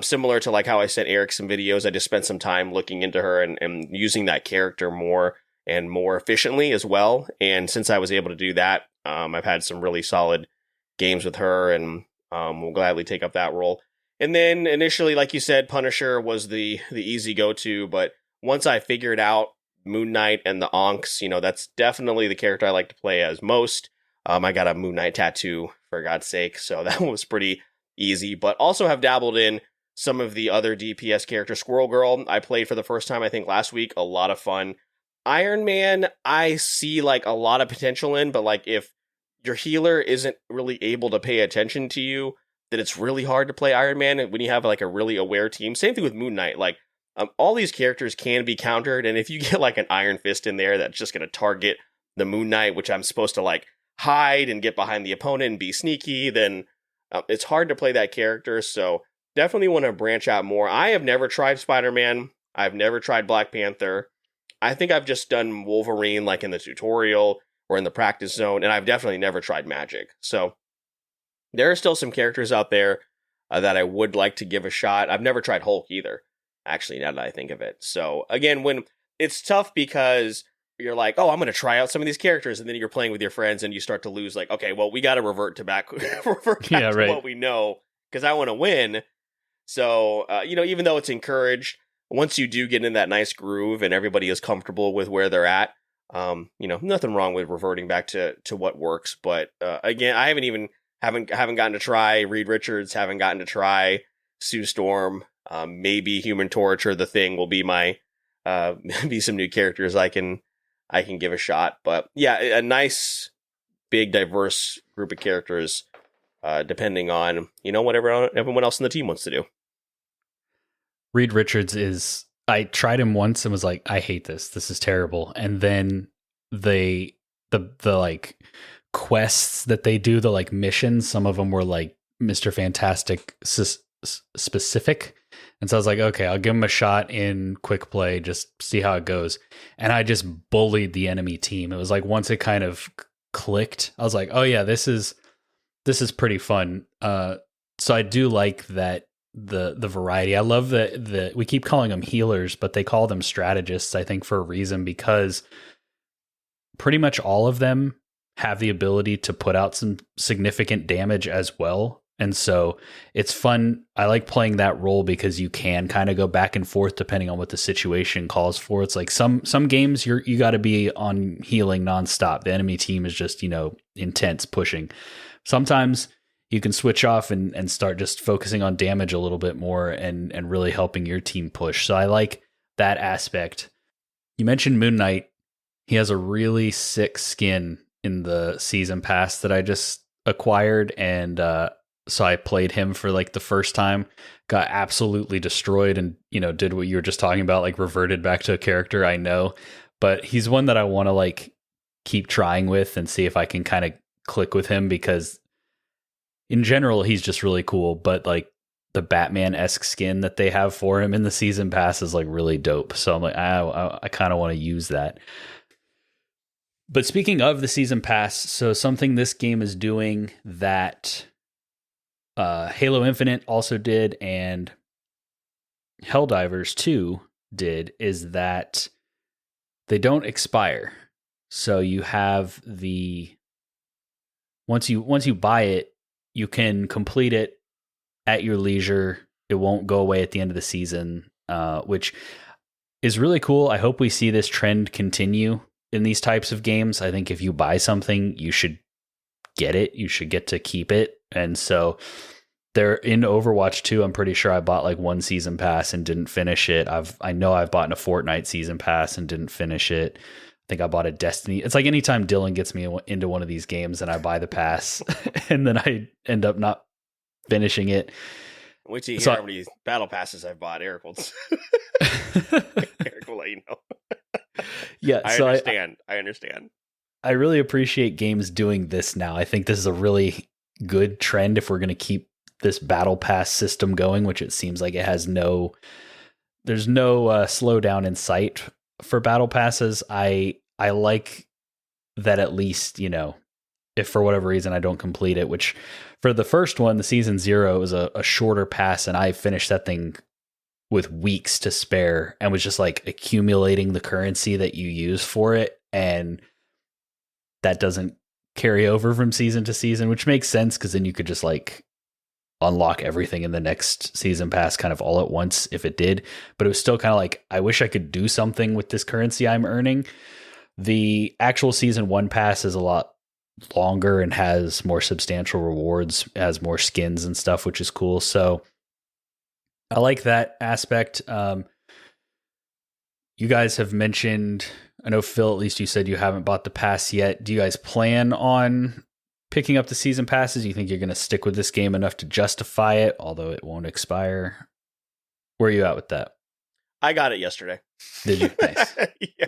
similar to like how I sent Eric some videos, I just spent some time looking into her and using that character more and more efficiently as well. And since I was able to do that, I've had some really solid games with her, and will gladly take up that role. And then initially, like you said, Punisher was the easy go-to, but once I figured out Moon Knight and the Onks, that's definitely the character I like to play as most. I got a Moon Knight tattoo, for God's sake, so that was pretty easy. But also have dabbled in some of the other DPS characters. Squirrel Girl, I played for the first time, I think, last week. A lot of fun. Iron Man, I see like a lot of potential in, but like if your healer isn't really able to pay attention to you, then it's really hard to play Iron Man when you have like a really aware team. Same thing with Moon Knight. Like all these characters can be countered, and if you get like an Iron Fist in there that's just going to target the Moon Knight, which I'm supposed to like hide and get behind the opponent and be sneaky, then it's hard to play that character. So definitely want to branch out more. I have never tried Spider-Man. I've never tried Black Panther. I think I've just done Wolverine like in the tutorial or in the practice zone, and I've definitely never tried Magic. So there are still some characters out there that I would like to give a shot. I've never tried Hulk either, actually, now that I think of it. So again, when it's tough because you're like, oh, I'm going to try out some of these characters, and then you're playing with your friends and you start to lose like, okay, well, we got to revert back to what we know because I want to win. So, even though it's encouraged, once you do get in that nice groove and everybody is comfortable with where they're at, nothing wrong with reverting back to what works. But again, I haven't gotten to try Reed Richards, haven't gotten to try Sue Storm. Maybe Human Torch or The Thing will be my be some new characters I can give a shot. But yeah, a nice, big, diverse group of characters, depending on what everyone else in the team wants to do. Reed Richards I tried him once and was like, I hate this. This is terrible. And then the like quests that they do, the like missions, some of them were like Mr. Fantastic specific. And so I was like, okay, I'll give him a shot in quick play, just see how it goes. And I just bullied the enemy team. It was like once it kind of clicked, I was like, oh yeah, this is pretty fun. So I do like that the variety. I love that we keep calling them healers, but they call them strategists, I think, for a reason, because pretty much all of them have the ability to put out some significant damage as well. And so it's fun. I like playing that role because you can kind of go back and forth depending on what the situation calls for. It's like some games you got to be on healing nonstop. The enemy team is just, intense pushing. Sometimes you can switch off and start just focusing on damage a little bit more and really helping your team push. So I like that aspect. You mentioned Moon Knight. He has a really sick skin in the season pass that I just acquired, and so I played him for like the first time, got absolutely destroyed, and did what you were just talking about, like reverted back to a character I know. But he's one that I want to like keep trying with and see if I can kind of click with him, because in general he's just really cool. But like the Batman-esque skin that they have for him in the season pass is like really dope. So I'm like, I kind of want to use that. But speaking of the season pass, so something this game is doing that Halo Infinite also did and Helldivers 2 did is that they don't expire. So you have once you buy it, you can complete it at your leisure. It won't go away at the end of the season, which is really cool. I hope we see this trend continue in these types of games. I think if you buy something, you should get it. You should get to keep it. And so they're in Overwatch 2. I'm pretty sure I bought like one season pass and didn't finish it. I know I've bought a Fortnite season pass and didn't finish it. I think I bought a Destiny. It's like anytime Dylan gets me into one of these games and I buy the pass and then I end up not finishing it. Wait till you hear how many battle passes I've bought. Eric will let you know. Yeah, I understand. I really appreciate games doing this now. I think this is a really good trend if we're going to keep this battle pass system going, which it seems like it has there's no slowdown in sight for battle passes. I like that, at least, if for whatever reason I don't complete it, which for the first one, the season 0, was a shorter pass, and I finished that thing with weeks to spare and was just like accumulating the currency that you use for it. And that doesn't carry over from season to season, which makes sense because then you could just like unlock everything in the next season pass kind of all at once if it did. But it was still kind of like, I wish I could do something with this currency I'm earning. The actual season 1 pass is a lot longer and has more substantial rewards, has more skins and stuff, which is cool. So I like that aspect. You guys have mentioned, I know Phil, at least you said you haven't bought the pass yet. Do you guys plan on picking up the season passes? You think you're going to stick with this game enough to justify it, although it won't expire? Where are you at with that? I got it yesterday. Did you? Nice.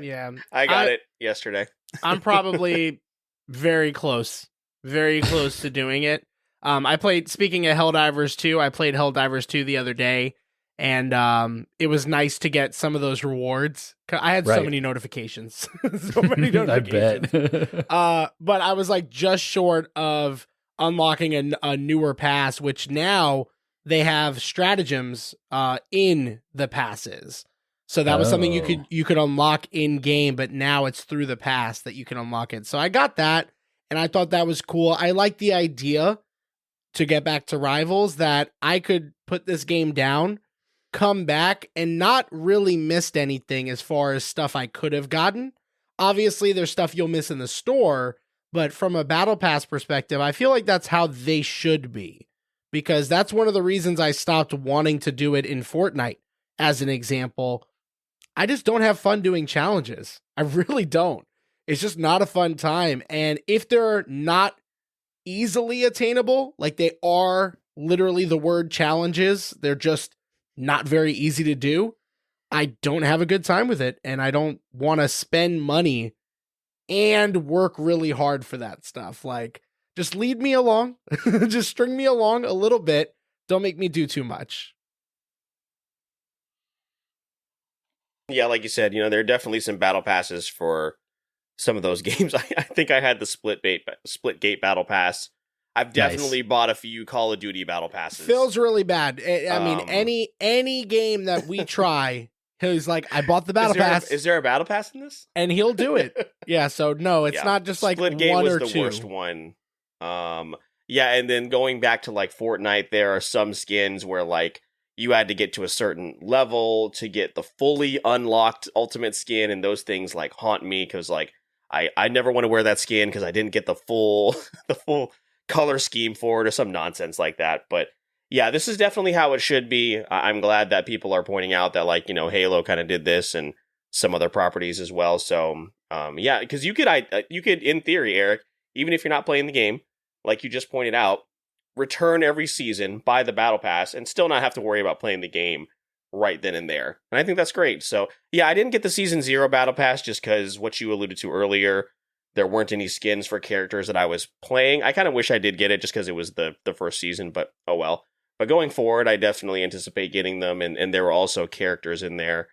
Yeah. I got it yesterday. I'm probably very close to doing it. I played, speaking of Helldivers 2, I played Helldivers 2 the other day, and it was nice to get some of those rewards. I had so many notifications. So many notifications. I bet. But I was like just short of unlocking a newer pass, which now they have stratagems in the passes. So that was something you could unlock in game, but now it's through the pass that you can unlock it. So I got that, and I thought that was cool. I like the idea, to get back to Rivals, that I could put this game down, come back, and not really missed anything as far as stuff I could have gotten. Obviously, there's stuff you'll miss in the store, but from a Battle Pass perspective, I feel like that's how they should be, because that's one of the reasons I stopped wanting to do it in Fortnite, as an example. I just don't have fun doing challenges. I really don't. It's just not a fun time. And if they're not easily attainable, like they are literally the word challenges, they're just not very easy to do, I don't have a good time with it, and I don't want to spend money and work really hard for that stuff. Like, just lead me along. Just string me along a little bit. Don't make me do too much. Yeah, like you said, there are definitely some battle passes for some of those games. I think I had the split gate battle pass. I've definitely bought a few Call of Duty battle passes. Phil's really bad. I mean, any game that we try, he's like, I bought the battle pass. Is there a battle pass in this? And he'll do it. Yeah, so no, it's not just like split game one was or the two. worst one. Yeah, and then going back to like Fortnite, there are some skins where like you had to get to a certain level to get the fully unlocked ultimate skin, and those things like haunt me because like I never want to wear that skin because I didn't get the full color scheme for it or some nonsense like that. But yeah, this is definitely how it should be. I'm glad that people are pointing out that like Halo kind of did this and some other properties as well. So yeah, because you could in theory, Eric, even if you're not playing the game, like you just pointed out, return every season, buy the battle pass, and still not have to worry about playing the game right then and there. And I think that's great. So yeah, I didn't get the season 0 battle pass just because what you alluded to earlier, there weren't any skins for characters that I was playing. I kind of wish I did get it just because it was the first season, but oh well. But going forward, I definitely anticipate getting them, and there were also characters in there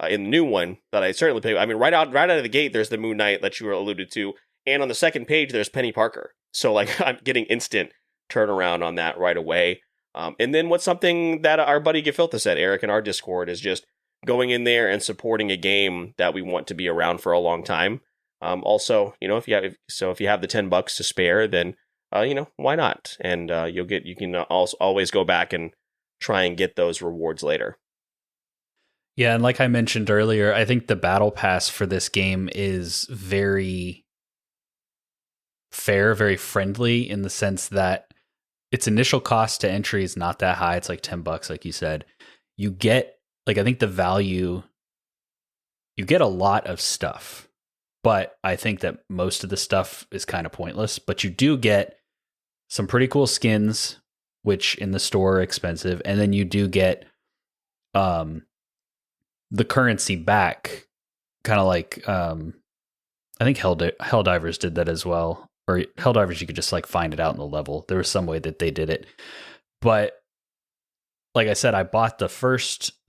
in the new one that I certainly play. I mean, right out of the gate, there's the Moon Knight that you alluded to, and on the second page, there's Penny Parker. So like I'm getting instant turnaround on that right away. And then what's something that our buddy Gefilta said, Eric, in our Discord, is just going in there and supporting a game that we want to be around for a long time. Also, if you have the $10 to spare, then why not? And you can also always go back and try and get those rewards later. Yeah, and like I mentioned earlier, I think the battle pass for this game is very fair, very friendly in the sense that its initial cost to entry is not that high. It's like $10, like you said. You get, like, I think the value, you get a lot of stuff, but I think that most of the stuff is kind of pointless. But you do get some pretty cool skins, which in the store are expensive, and then you do get the currency back, kind of like I think Helldivers did that as well. Or Helldivers, you could just like find it out in the level. There was some way that they did it. But like I said, I bought the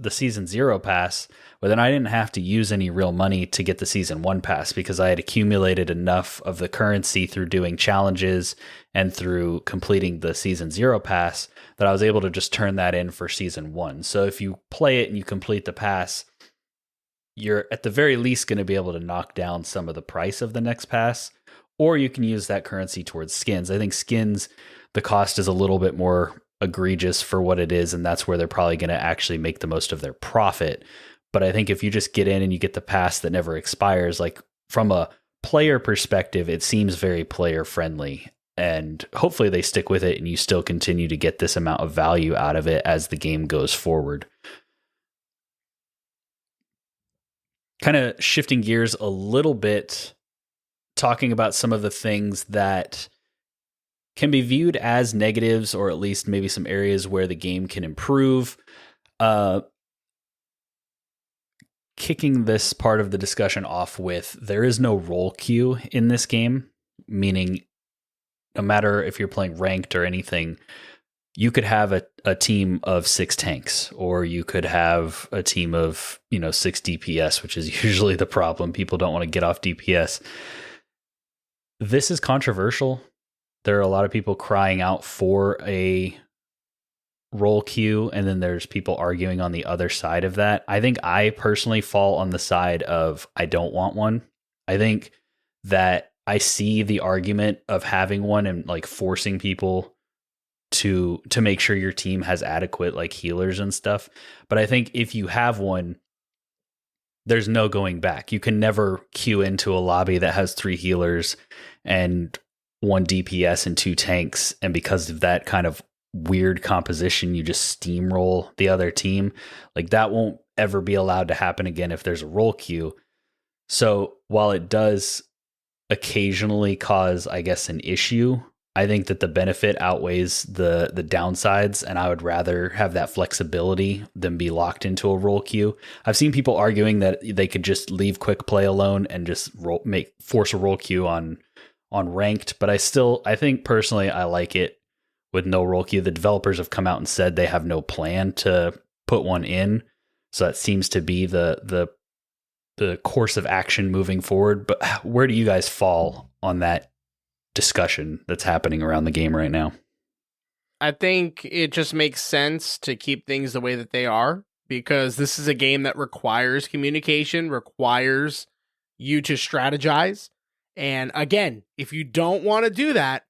season 0 pass, but then I didn't have to use any real money to get the season 1 pass because I had accumulated enough of the currency through doing challenges and through completing the season 0 pass that I was able to just turn that in for season 1. So if you play it and you complete the pass, you're at the very least going to be able to knock down some of the price of the next pass. Or you can use that currency towards skins. I think skins, the cost is a little bit more egregious for what it is, and that's where they're probably going to actually make the most of their profit. But I think if you just get in and you get the pass that never expires, like from a player perspective, it seems very player friendly. and hopefully they stick with it and you still continue to get this amount of value out of it as the game goes forward. Kind of shifting gears a little bit, talking about some of the things that can be viewed as negatives, or at least maybe some areas where the game can improve. Kicking this part of the discussion off with, there is no role queue in this game, meaning no matter if you're playing ranked or anything, you could have a team of 6 tanks, or you could have a team of 6 DPS, which is usually the problem. People don't want to get off DPS. This is controversial. There are a lot of people crying out for a role queue, and then there's people arguing on the other side of that. I think I personally fall on the side of I don't want one. I think that I see the argument of having one and like forcing people to make sure your team has adequate like healers and stuff. But I think if you have one, there's no going back. You can never queue into a lobby that has 3 healers and 1 DPS and 2 tanks, and because of that kind of weird composition, you just steamroll the other team. Like that won't ever be allowed to happen again if there's a role queue. So while it does occasionally cause, I guess, an issue, I think that the benefit outweighs the downsides, and I would rather have that flexibility than be locked into a role queue. I've seen people arguing that they could just leave quick play alone and just force a role queue on ranked, but I think personally I like it with no role queue. The developers have come out and said they have no plan to put one in, so that seems to be the course of action moving forward. But where do you guys fall on that discussion that's happening around the game right now? I think it just makes sense to keep things the way that they are, because this is a game that requires communication, requires you to strategize. And again, if you don't want to do that,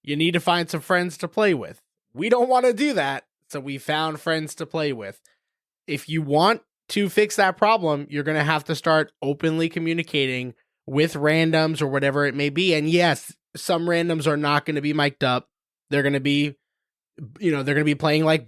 you need to find some friends to play with. We don't want to do that, so we found friends to play with. If you want to fix that problem, you're going to have to start openly communicating with randoms or whatever it may be. And yes, some randoms are not going to be mic'd up. They're going to be, they're going to be playing like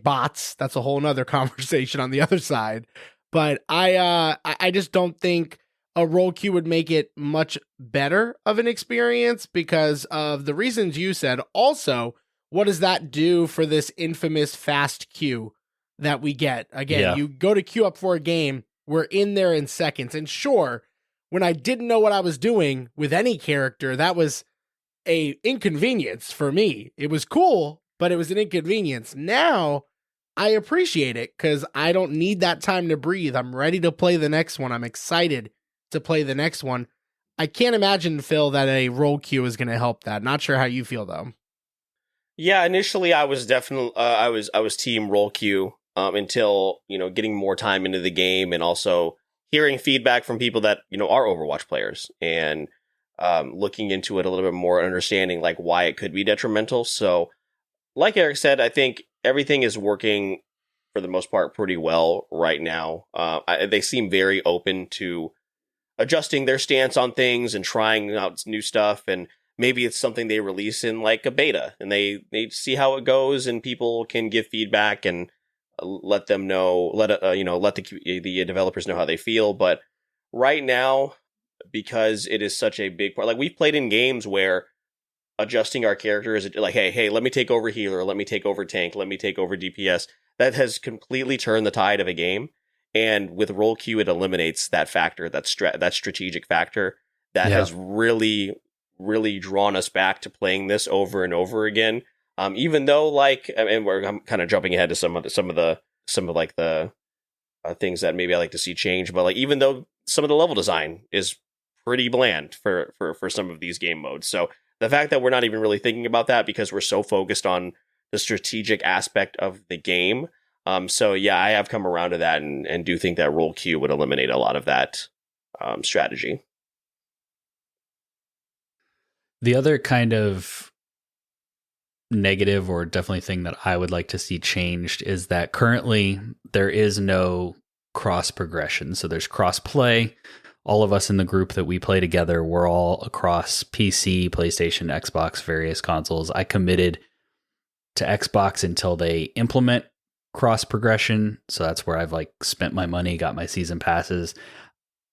bots. That's a whole nother conversation on the other side. But I just don't think a role queue would make it much better of an experience because of the reasons you said. Also, what does that do for this infamous fast queue that we get? Again, You go to queue up for a game, we're in there in seconds. And sure, when I didn't know what I was doing with any character, that was a inconvenience for me. It was cool, but it was an inconvenience. Now, I appreciate it because I don't need that time to breathe. I'm ready to play the next one. I'm excited to play the next one. I can't imagine, Phil, that a role queue is going to help that. Not sure how you feel though. Yeah, initially I was definitely I was team role queue until getting more time into the game and also hearing feedback from people that are Overwatch players and looking into it a little bit more, understanding like why it could be detrimental. So, like Eric said, I think everything is working for the most part pretty well right now. They seem very open to adjusting their stance on things and trying out new stuff, and maybe it's something they release in like a beta and they see how it goes and people can give feedback and let them know, let the developers know how they feel. But right now, because it is such a big part, like we've played in games where adjusting our character is like, hey, let me take over healer, let me take over tank, let me take over DPS. That has completely turned the tide of a game. And with role queue, it eliminates that factor, that strategic factor that has really, really drawn us back to playing this over and over again. Even though, I'm kind of jumping ahead to some of the things that maybe I like to see change, but like even though some of the level design is pretty bland for some of these game modes, so the fact that we're not even really thinking about that because we're so focused on the strategic aspect of the game. So yeah, I have come around to that and do think that role queue would eliminate a lot of that strategy. The other kind of negative, or definitely thing that I would like to see changed, is that currently there is no cross progression. So there's cross play all of us in the group that we play together, we're all across PC, PlayStation, Xbox, various consoles. I committed to Xbox until they implement cross progression. So that's where I've like spent my money, got my season passes.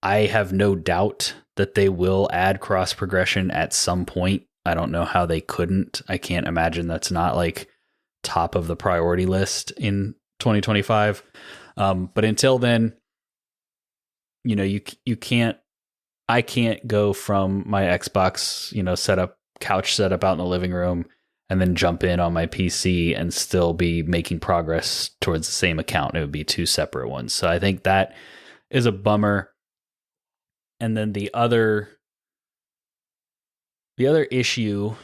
I have no doubt that they will add cross progression at some point. I don't know how they couldn't. I can't imagine that's not like top of the priority list in 2025. But until then, you know, you can't, I can't go from my Xbox, you know, couch setup out in the living room and then jump in on my PC and still be making progress towards the same account. It would be two separate ones. So I think that is a bummer. And then the other issue,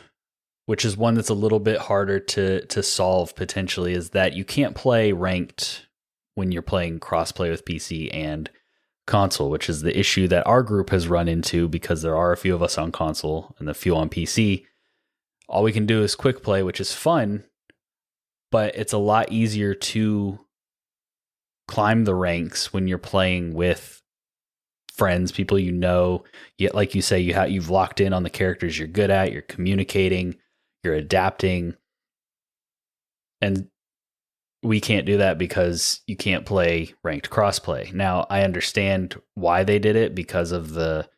which is one that's a little bit harder to solve potentially, is that you can't play ranked when you're playing crossplay with PC and console, which is the issue that our group has run into because there are a few of us on console and a few on PC. All we can do is quick play, which is fun, but it's a lot easier to climb the ranks when you're playing with friends, people you know. Yet, like you say, you've locked in on the characters you're good at, you're communicating, you're adapting, and we can't do that because you can't play ranked crossplay. Now, I understand why they did it because of the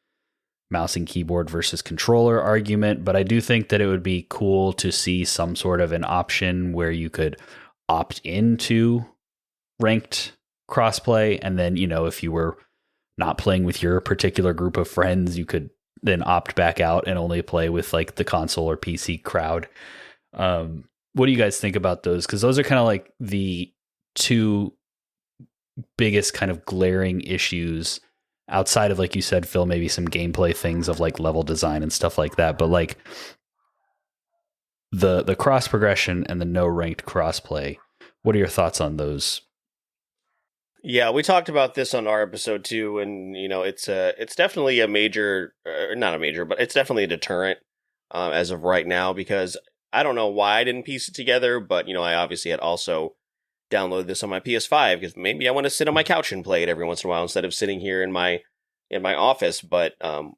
mouse and keyboard versus controller argument, but I do think that it would be cool to see some sort of an option where you could opt into ranked crossplay, and then, you know, if you were not playing with your particular group of friends, you could then opt back out and only play with like the console or PC crowd. What do you guys think about those? Because those are kind of like the two biggest kind of glaring issues outside of, like you said, Phil, maybe some gameplay things of like level design and stuff like that. But like the cross progression and the no ranked crossplay, what are your thoughts on those? Yeah, we talked about this on our episode too, and you know, it's definitely a major, not a major, but it's definitely a deterrent as of right now, because I don't know why I didn't piece it together, but you know, I obviously had also downloaded this on my PS5 because maybe I want to sit on my couch and play it every once in a while instead of sitting here in my office. But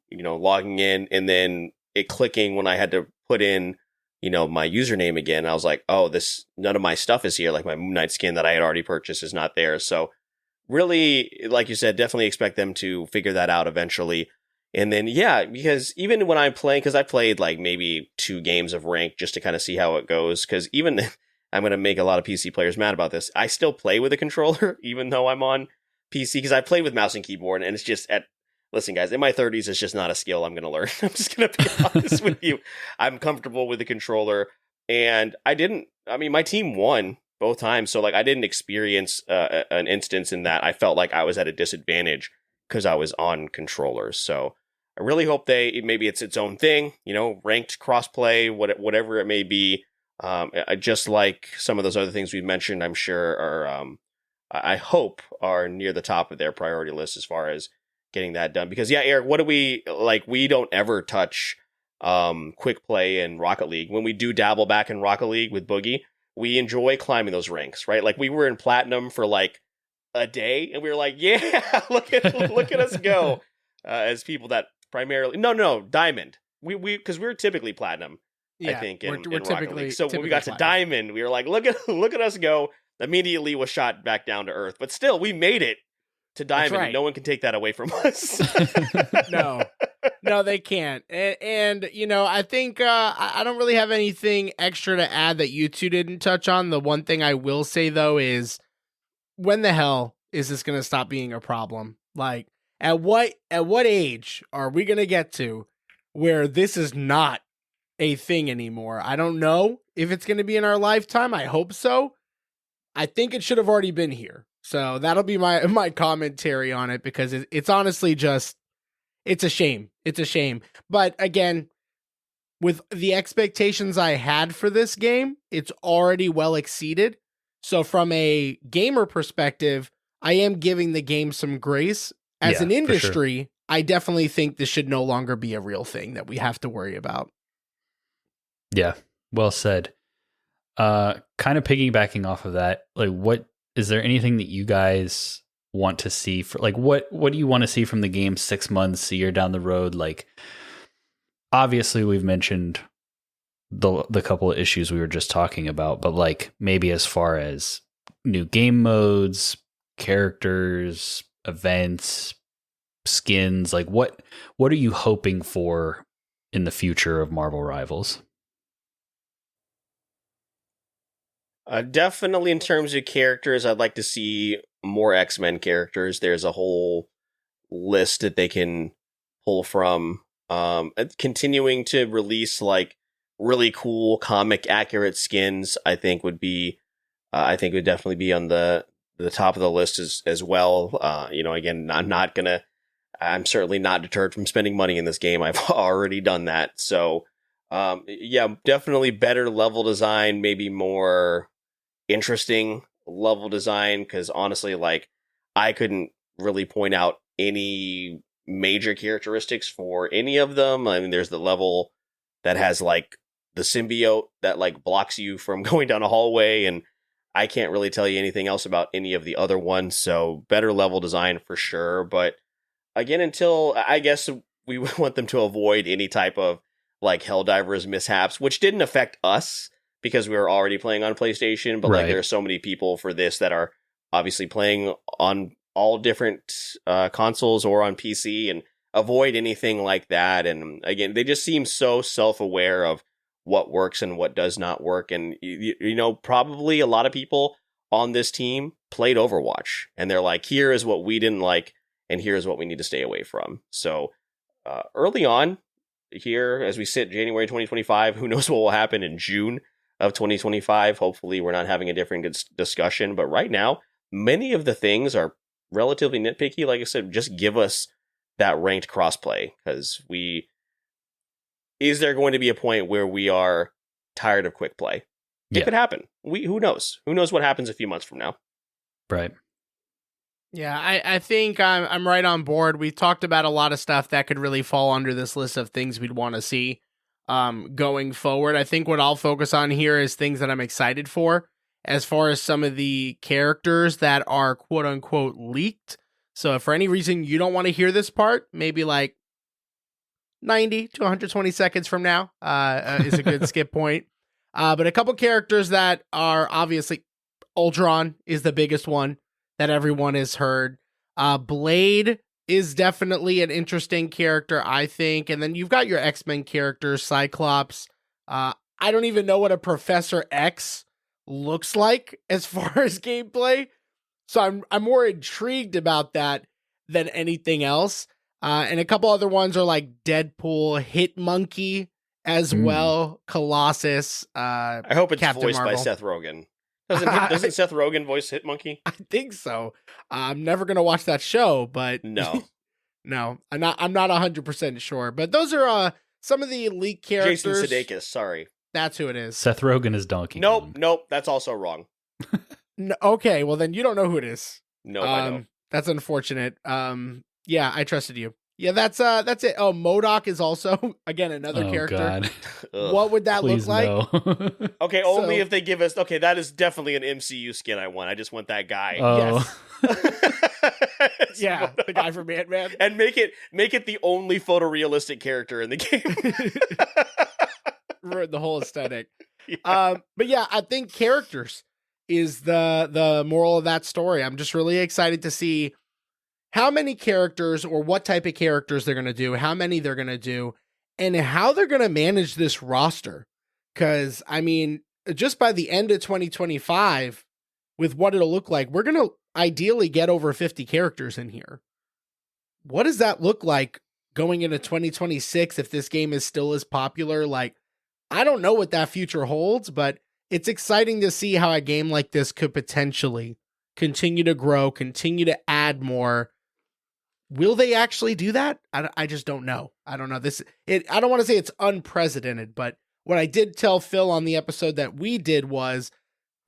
you know, logging in and then it clicking when I had to put in, you know, my username again, I was like, oh, none of my stuff is here. Like my Moon Knight skin that I had already purchased is not there. So really, like you said, definitely expect them to figure that out eventually. And then, yeah, because even when I'm playing, because I played like maybe 2 games of rank just to kind of see how it goes, because even I'm going to make a lot of PC players mad about this, I still play with a controller, even though I'm on PC, because I play with mouse and keyboard, and it's just listen, guys, in my 30s, it's just not a skill I'm going to learn. I'm just going to be honest with you. I'm comfortable with the controller, and my team won both times, so like I didn't experience an instance in that I felt like I was at a disadvantage because I was on controllers. So I really hope maybe it's its own thing, you know, ranked crossplay, whatever it may be. Just like some of those other things we've mentioned, I'm sure are, I hope are near the top of their priority list as far as getting that done. Because yeah, Eric, what do we like? We don't ever touch quick play in Rocket League. When we do dabble back in Rocket League with Boogie, we enjoy climbing those ranks, right? Like we were in platinum for like a day, and we were like, yeah, look at us go. As people that primarily no diamond. We because we're typically platinum. Yeah, I think in Rocket League. So when we got to Diamond, we were like, look at us go. Immediately was shot back down to earth. But still, we made it to Diamond. Right. No one can take that away from us. No, they can't. And you know, I think I don't really have anything extra to add that you two didn't touch on. The one thing I will say, though, is when the hell is this going to stop being a problem? Like, at what age are we going to get to where this is not a thing anymore? I don't know if it's going to be in our lifetime. I hope so. I think it should have already been here. So that'll be my commentary on it, because it's honestly just, it's a shame. It's a shame. But again, with the expectations I had for this game, it's already well exceeded. So from a gamer perspective, I am giving the game some grace. As an industry, sure, I definitely think this should no longer be a real thing that we have to worry about. Yeah, well said. Kind of piggybacking off of that, like, what is there anything that you guys want to see for like what do you want to see from the game 6 months, a year down the road? Like, obviously we've mentioned the couple of issues we were just talking about, but like maybe as far as new game modes, characters, events, skins, like what are you hoping for in the future of Marvel Rivals? Definitely in terms of characters, I'd like to see more X-Men characters. There's a whole list that they can pull from. Continuing to release like really cool comic accurate skins, I think would definitely be on the top of the list as well. Again, I'm certainly not deterred from spending money in this game. I've already done that. So, definitely better level design, maybe more interesting level design. Cause honestly, like I couldn't really point out any major characteristics for any of them. I mean, there's the level that has like the symbiote that like blocks you from going down a hallway, and I can't really tell you anything else about any of the other ones. So better level design for sure. But again, until I guess we want them to avoid any type of like Helldivers mishaps, which didn't affect us because we were already playing on PlayStation. But like there are so many people for this that are obviously playing on all different consoles or on PC, and avoid anything like that. And again, they just seem so self-aware of what works and what does not work. And, probably a lot of people on this team played Overwatch, and they're like, here is what we didn't like, and here's what we need to stay away from. So early on here, as we sit January 2025, who knows what will happen in June of 2025. Hopefully we're not having a different discussion. But right now, many of the things are relatively nitpicky. Like I said, just give us that ranked crossplay, because is there going to be a point where we are tired of quick play? It could happen. Who knows? Who knows what happens a few months from now? Right. Yeah, I think I'm right on board. We talked about a lot of stuff that could really fall under this list of things we'd want to see going forward. I think what I'll focus on here is things that I'm excited for, as far as some of the characters that are quote unquote leaked. So if for any reason you don't want to hear this part, maybe like 90 to 120 seconds from now is a good skip point. But a couple characters that are obviously, Ultron is the biggest one that everyone has heard. Blade is definitely an interesting character, I think. And then you've got your X-Men characters, Cyclops. I don't even know what a Professor X looks like as far as gameplay. So I'm more intrigued about that than anything else. And a couple other ones are like Deadpool, Hitmonkey as well, Colossus. I hope it's Captain voiced Marvel. by Seth Rogen. Doesn't Seth Rogen voice Hitmonkey? I think so. I'm never gonna watch that show, but no, I'm not 100% sure. But those are some of the leaked characters. Jason Sudeikis. Sorry, that's who it is. Seth Rogen is Donkey Kong. Nope. That's also wrong. No, okay, well then you don't know who it is. No, I don't. That's unfortunate. Yeah, I trusted you. Yeah, that's it. Oh, MODOK is also again another character. God. What would that Please look like? no. Okay, only if they give us. Okay, that is definitely an MCU skin I want. I just want that guy. Oh. Yes. Yeah, the guy from Ant-Man. And make it the only photorealistic character in the game. Ruin the whole aesthetic. Yeah. But yeah, I think characters is the moral of that story. I'm just really excited to see how many characters or what type of characters they're going to do, how many they're going to do, and how they're going to manage this roster. Because, I mean, just by the end of 2025, with what it'll look like, we're going to ideally get over 50 characters in here. What does that look like going into 2026 if this game is still as popular? Like, I don't know what that future holds, but it's exciting to see how a game like this could potentially continue to grow, continue to add more. Will they actually do that? I just don't know. I don't know. I don't want to say it's unprecedented, but what I did tell Phil on the episode that we did was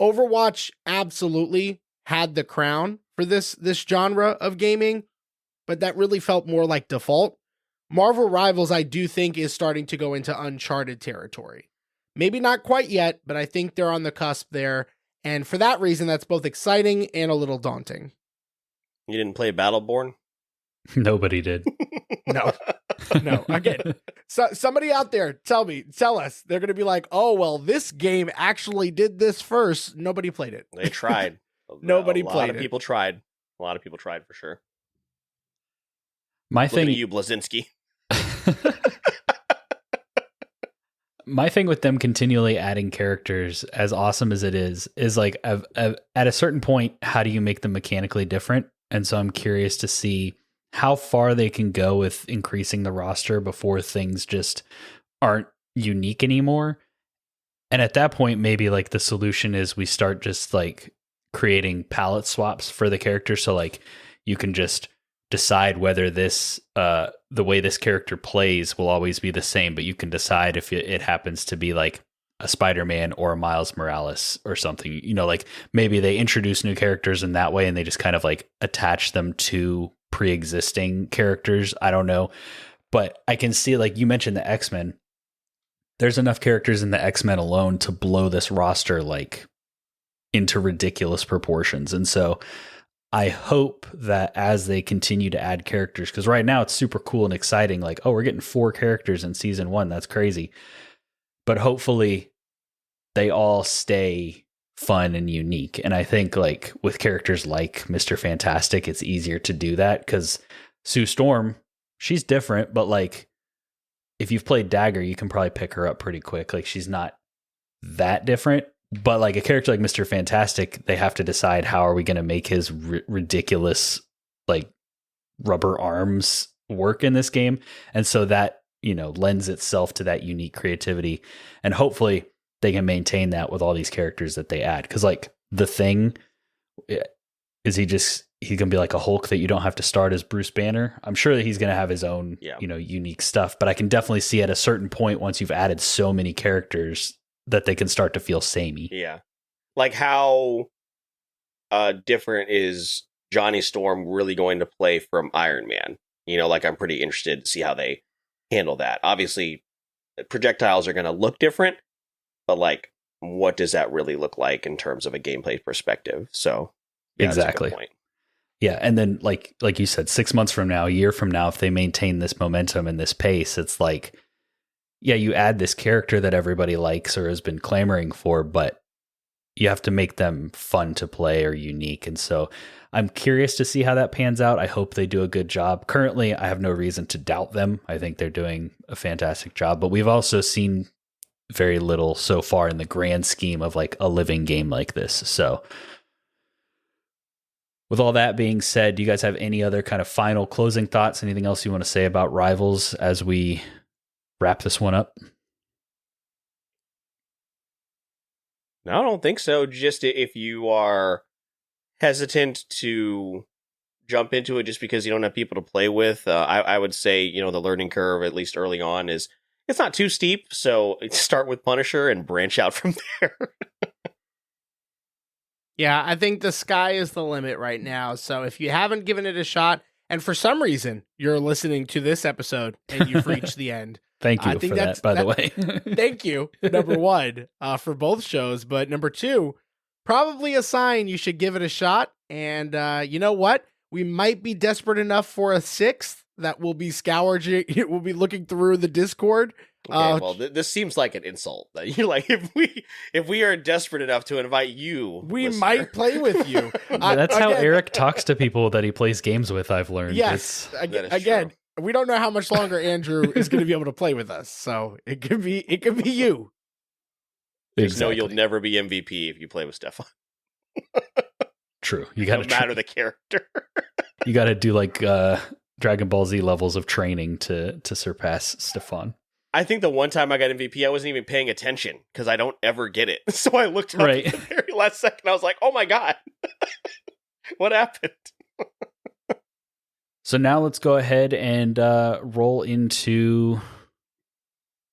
Overwatch absolutely had the crown for this genre of gaming, but that really felt more like default. Marvel Rivals, I do think, is starting to go into uncharted territory. Maybe not quite yet, but I think they're on the cusp there. And for that reason, that's both exciting and a little daunting. You didn't play Battleborn? Nobody did. No. Again, so somebody out there, tell us. They're going to be like, oh, well, this game actually did this first. Nobody played it. They tried. Nobody played it. A lot of people tried. A lot of people tried for sure. My Looking thing, at you, Blazinski. my thing with them continually adding characters, as awesome as it is like at a certain point, how do you make them mechanically different? And so I'm curious to see how far they can go with increasing the roster before things just aren't unique anymore. And at that point, maybe like the solution is we start just like creating palette swaps for the character. So like you can just decide whether this, the way this character plays will always be the same, but you can decide if it happens to be like a Spider-Man or a Miles Morales or something, you know, like maybe they introduce new characters in that way and they just kind of like attach them to pre-existing characters. I don't know, but I can see, like you mentioned, the X-Men. There's enough characters in the X-Men alone to blow this roster like into ridiculous proportions. And so I hope that as they continue to add characters, because right now it's super cool and exciting, like, oh, we're getting 4 characters in season 1. That's crazy. But hopefully they all stay fun and unique. And I think like with characters like Mr. Fantastic, it's easier to do that because Sue Storm, she's different, but like if you've played Dagger, you can probably pick her up pretty quick. Like she's not that different, but like a character like Mr. Fantastic, they have to decide how are we going to make his ridiculous like rubber arms work in this game. And so that, you know, lends itself to that unique creativity. And hopefully they can maintain that with all these characters that they add. Cause like the Thing, is he's going to be like a Hulk that you don't have to start as Bruce Banner? I'm sure that he's going to have his own, you know, unique stuff, but I can definitely see at a certain point, once you've added so many characters, that they can start to feel samey. Yeah. Like how different is Johnny Storm really going to play from Iron Man? You know, like I'm pretty interested to see how they handle that. Obviously, projectiles are going to look different, but like, what does that really look like in terms of a gameplay perspective? So, yeah, exactly. That's a good point. Yeah, and then like you said, 6 months from now, a year from now, if they maintain this momentum and this pace, it's like, yeah, you add this character that everybody likes or has been clamoring for, but you have to make them fun to play or unique. And so I'm curious to see how that pans out. I hope they do a good job. Currently, I have no reason to doubt them. I think they're doing a fantastic job, but we've also seen very little so far in the grand scheme of like a living game like this. So with all that being said, do you guys have any other kind of final closing thoughts? Anything else you want to say about Rivals as we wrap this one up? No, I don't think so. Just if you are hesitant to jump into it just because you don't have people to play with, I would say, you know, the learning curve, at least early on, is it's not too steep. So start with Punisher and branch out from there. Yeah, I think the sky is the limit right now. So if you haven't given it a shot, and for some reason you're listening to this episode and you've reached the end, thank you for that, by the way. Thank you, number one, for both shows. But number two, probably a sign you should give it a shot. And you know what? We might be desperate enough for a 6th that will be scourging. We'll be looking through the Discord. Okay, well, this seems like an insult. That you're like, if we are desperate enough to invite you, we listener. might play with you. That's how Eric talks to people that he plays games with. I've learned. Yes, again, we don't know how much longer Andrew is going to be able to play with us, so it could be you. Just know you'll never be MVP if you play with Stefan. True. You got to matter the character. You got to do like Dragon Ball Z levels of training to surpass Stefan. I think the one time I got MVP, I wasn't even paying attention because I don't ever get it. So I looked up at the very last second. I was like, oh my God, what happened? So now let's go ahead and roll into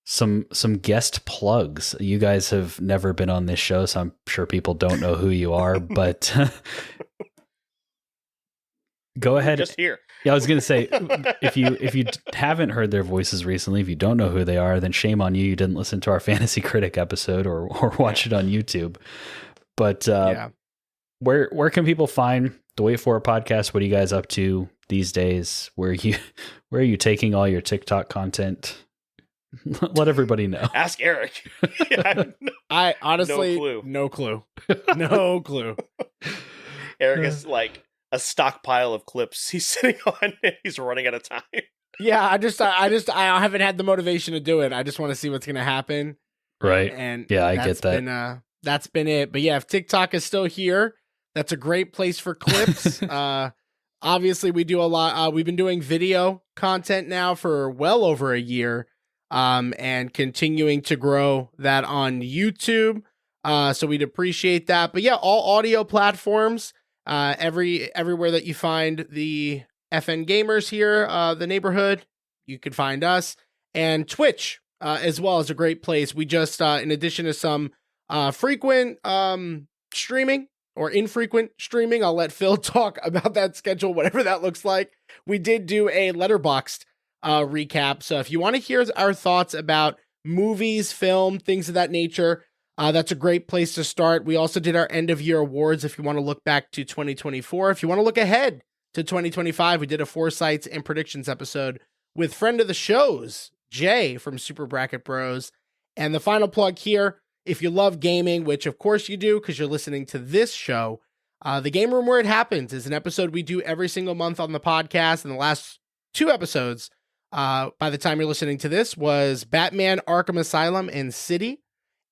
some guest plugs. You guys have never been on this show, so I'm sure people don't know who you are, but go ahead. Just here. Yeah, I was gonna say if you haven't heard their voices recently, if you don't know who they are, then shame on you. You didn't listen to our Fantasy Critic episode or watch it on YouTube. But where can people find the Wait For It podcast. What are you guys up to these days? Where are you taking all your TikTok content? Let everybody know. Ask Eric. Yeah, I honestly, no clue. No clue. Eric is like a stockpile of clips he's sitting on and he's running out of time. Yeah, I haven't had the motivation to do it. I just want to see what's going to happen. Right. And yeah, I get that. That's been it. But yeah, if TikTok is still here, that's a great place for clips. Obviously, we do a lot. We've been doing video content now for well over a year, and continuing to grow that on YouTube. So we'd appreciate that. But yeah, all audio platforms, everywhere that you find the FN Gamers here, the neighborhood, you can find us. And Twitch as well is a great place. We just, in addition to some frequent streaming or infrequent streaming, I'll let Phil talk about that schedule, whatever that looks like. We did do a Letterboxd recap. So if you want to hear our thoughts about movies, film, things of that nature, that's a great place to start. We also did our end of year awards if you want to look back to 2024. If you want to look ahead to 2025, we did a foresights and predictions episode with friend of the shows, Jay from Super Bracket Bros. And the final plug here, if you love gaming, which of course you do because you're listening to this show, The Game Room Where It Happens is an episode we do every single month on the podcast. And the last 2 episodes, by the time you're listening to this, was Batman Arkham Asylum and City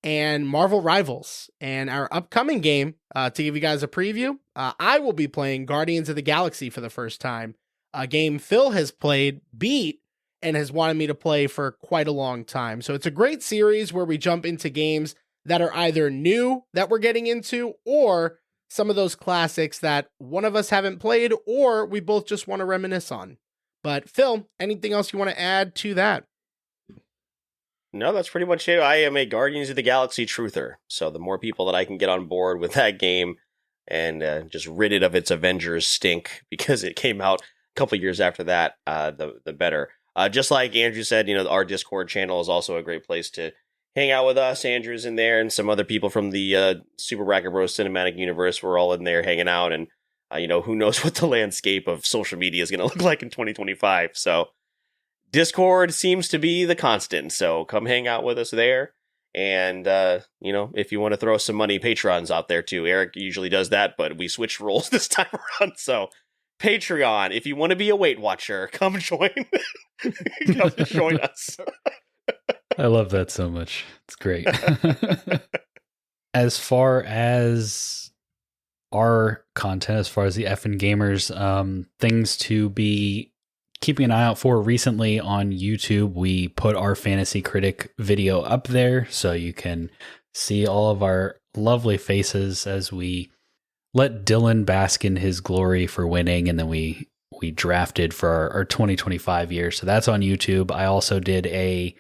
and Marvel Rivals. And our upcoming game, to give you guys a preview, I will be playing Guardians of the Galaxy for the first time, a game Phil has played, beat, and has wanted me to play for quite a long time. So it's a great series where we jump into games that are either new that we're getting into, or some of those classics that one of us haven't played, or we both just want to reminisce on. But Phil, anything else you want to add to that? No, that's pretty much it. I am a Guardians of the Galaxy truther. So the more people that I can get on board with that game and just rid it of its Avengers stink, because it came out a couple years after that, the better. Just like Andrew said, our Discord channel is also a great place to hang out with us. Andrew's in there and some other people from the Super Bracket Bros cinematic universe. We're all in there hanging out, and who knows what the landscape of social media is going to look like in 2025. So Discord seems to be the constant. So come hang out with us there. And, if you want to throw some money, Patreon's out there too. Eric usually does that, but we switched roles this time around. So Patreon, if you want to be a Weight Watcher, come join. Come join us. I love that so much. It's great. As far as our content, as far as the effing gamers, things to be keeping an eye out for. Recently on YouTube, we put our Fantasy Critic video up there, so you can see all of our lovely faces as we let Dylan bask in his glory for winning, and then we drafted for our 2025 year. So that's on YouTube. I also did a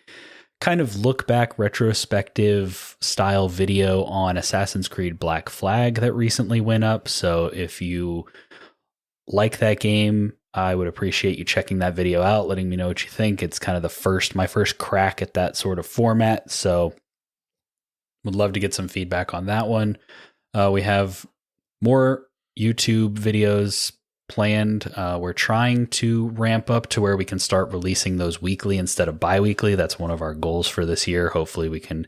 kind of look back retrospective style video on Assassin's Creed Black Flag that recently went up. So if you like that game, I would appreciate you checking that video out, letting me know what you think. It's kind of my first crack at that sort of format. So would love to get some feedback on that one. We have more YouTube videos planned. We're trying to ramp up to where we can start releasing those weekly instead of bi-weekly. That's one of our goals for this year. Hopefully we can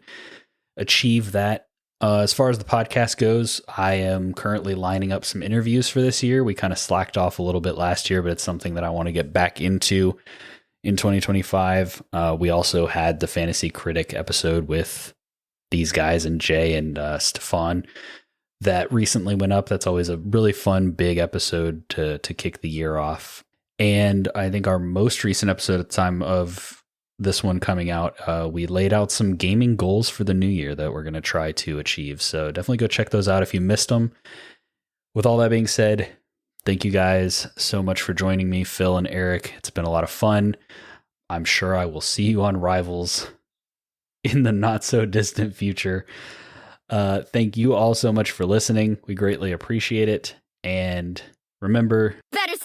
achieve that. As far as the podcast goes, I am currently lining up some interviews for this year. We kind of slacked off a little bit last year, but it's something that I want to get back into in 2025. We also had the Fantasy Critic episode with these guys and Jay and Stefan that recently went up. That's always a really fun, big episode to kick the year off. And I think our most recent episode at the time of this one coming out, we laid out some gaming goals for the new year that we're going to try to achieve. So definitely go check those out if you missed them. With all that being said, thank you guys so much for joining me, Phil and Eric. It's been a lot of fun. I'm sure I will see you on Rivals in the not so distant future. Thank you all so much for listening. We greatly appreciate it. And remember, that is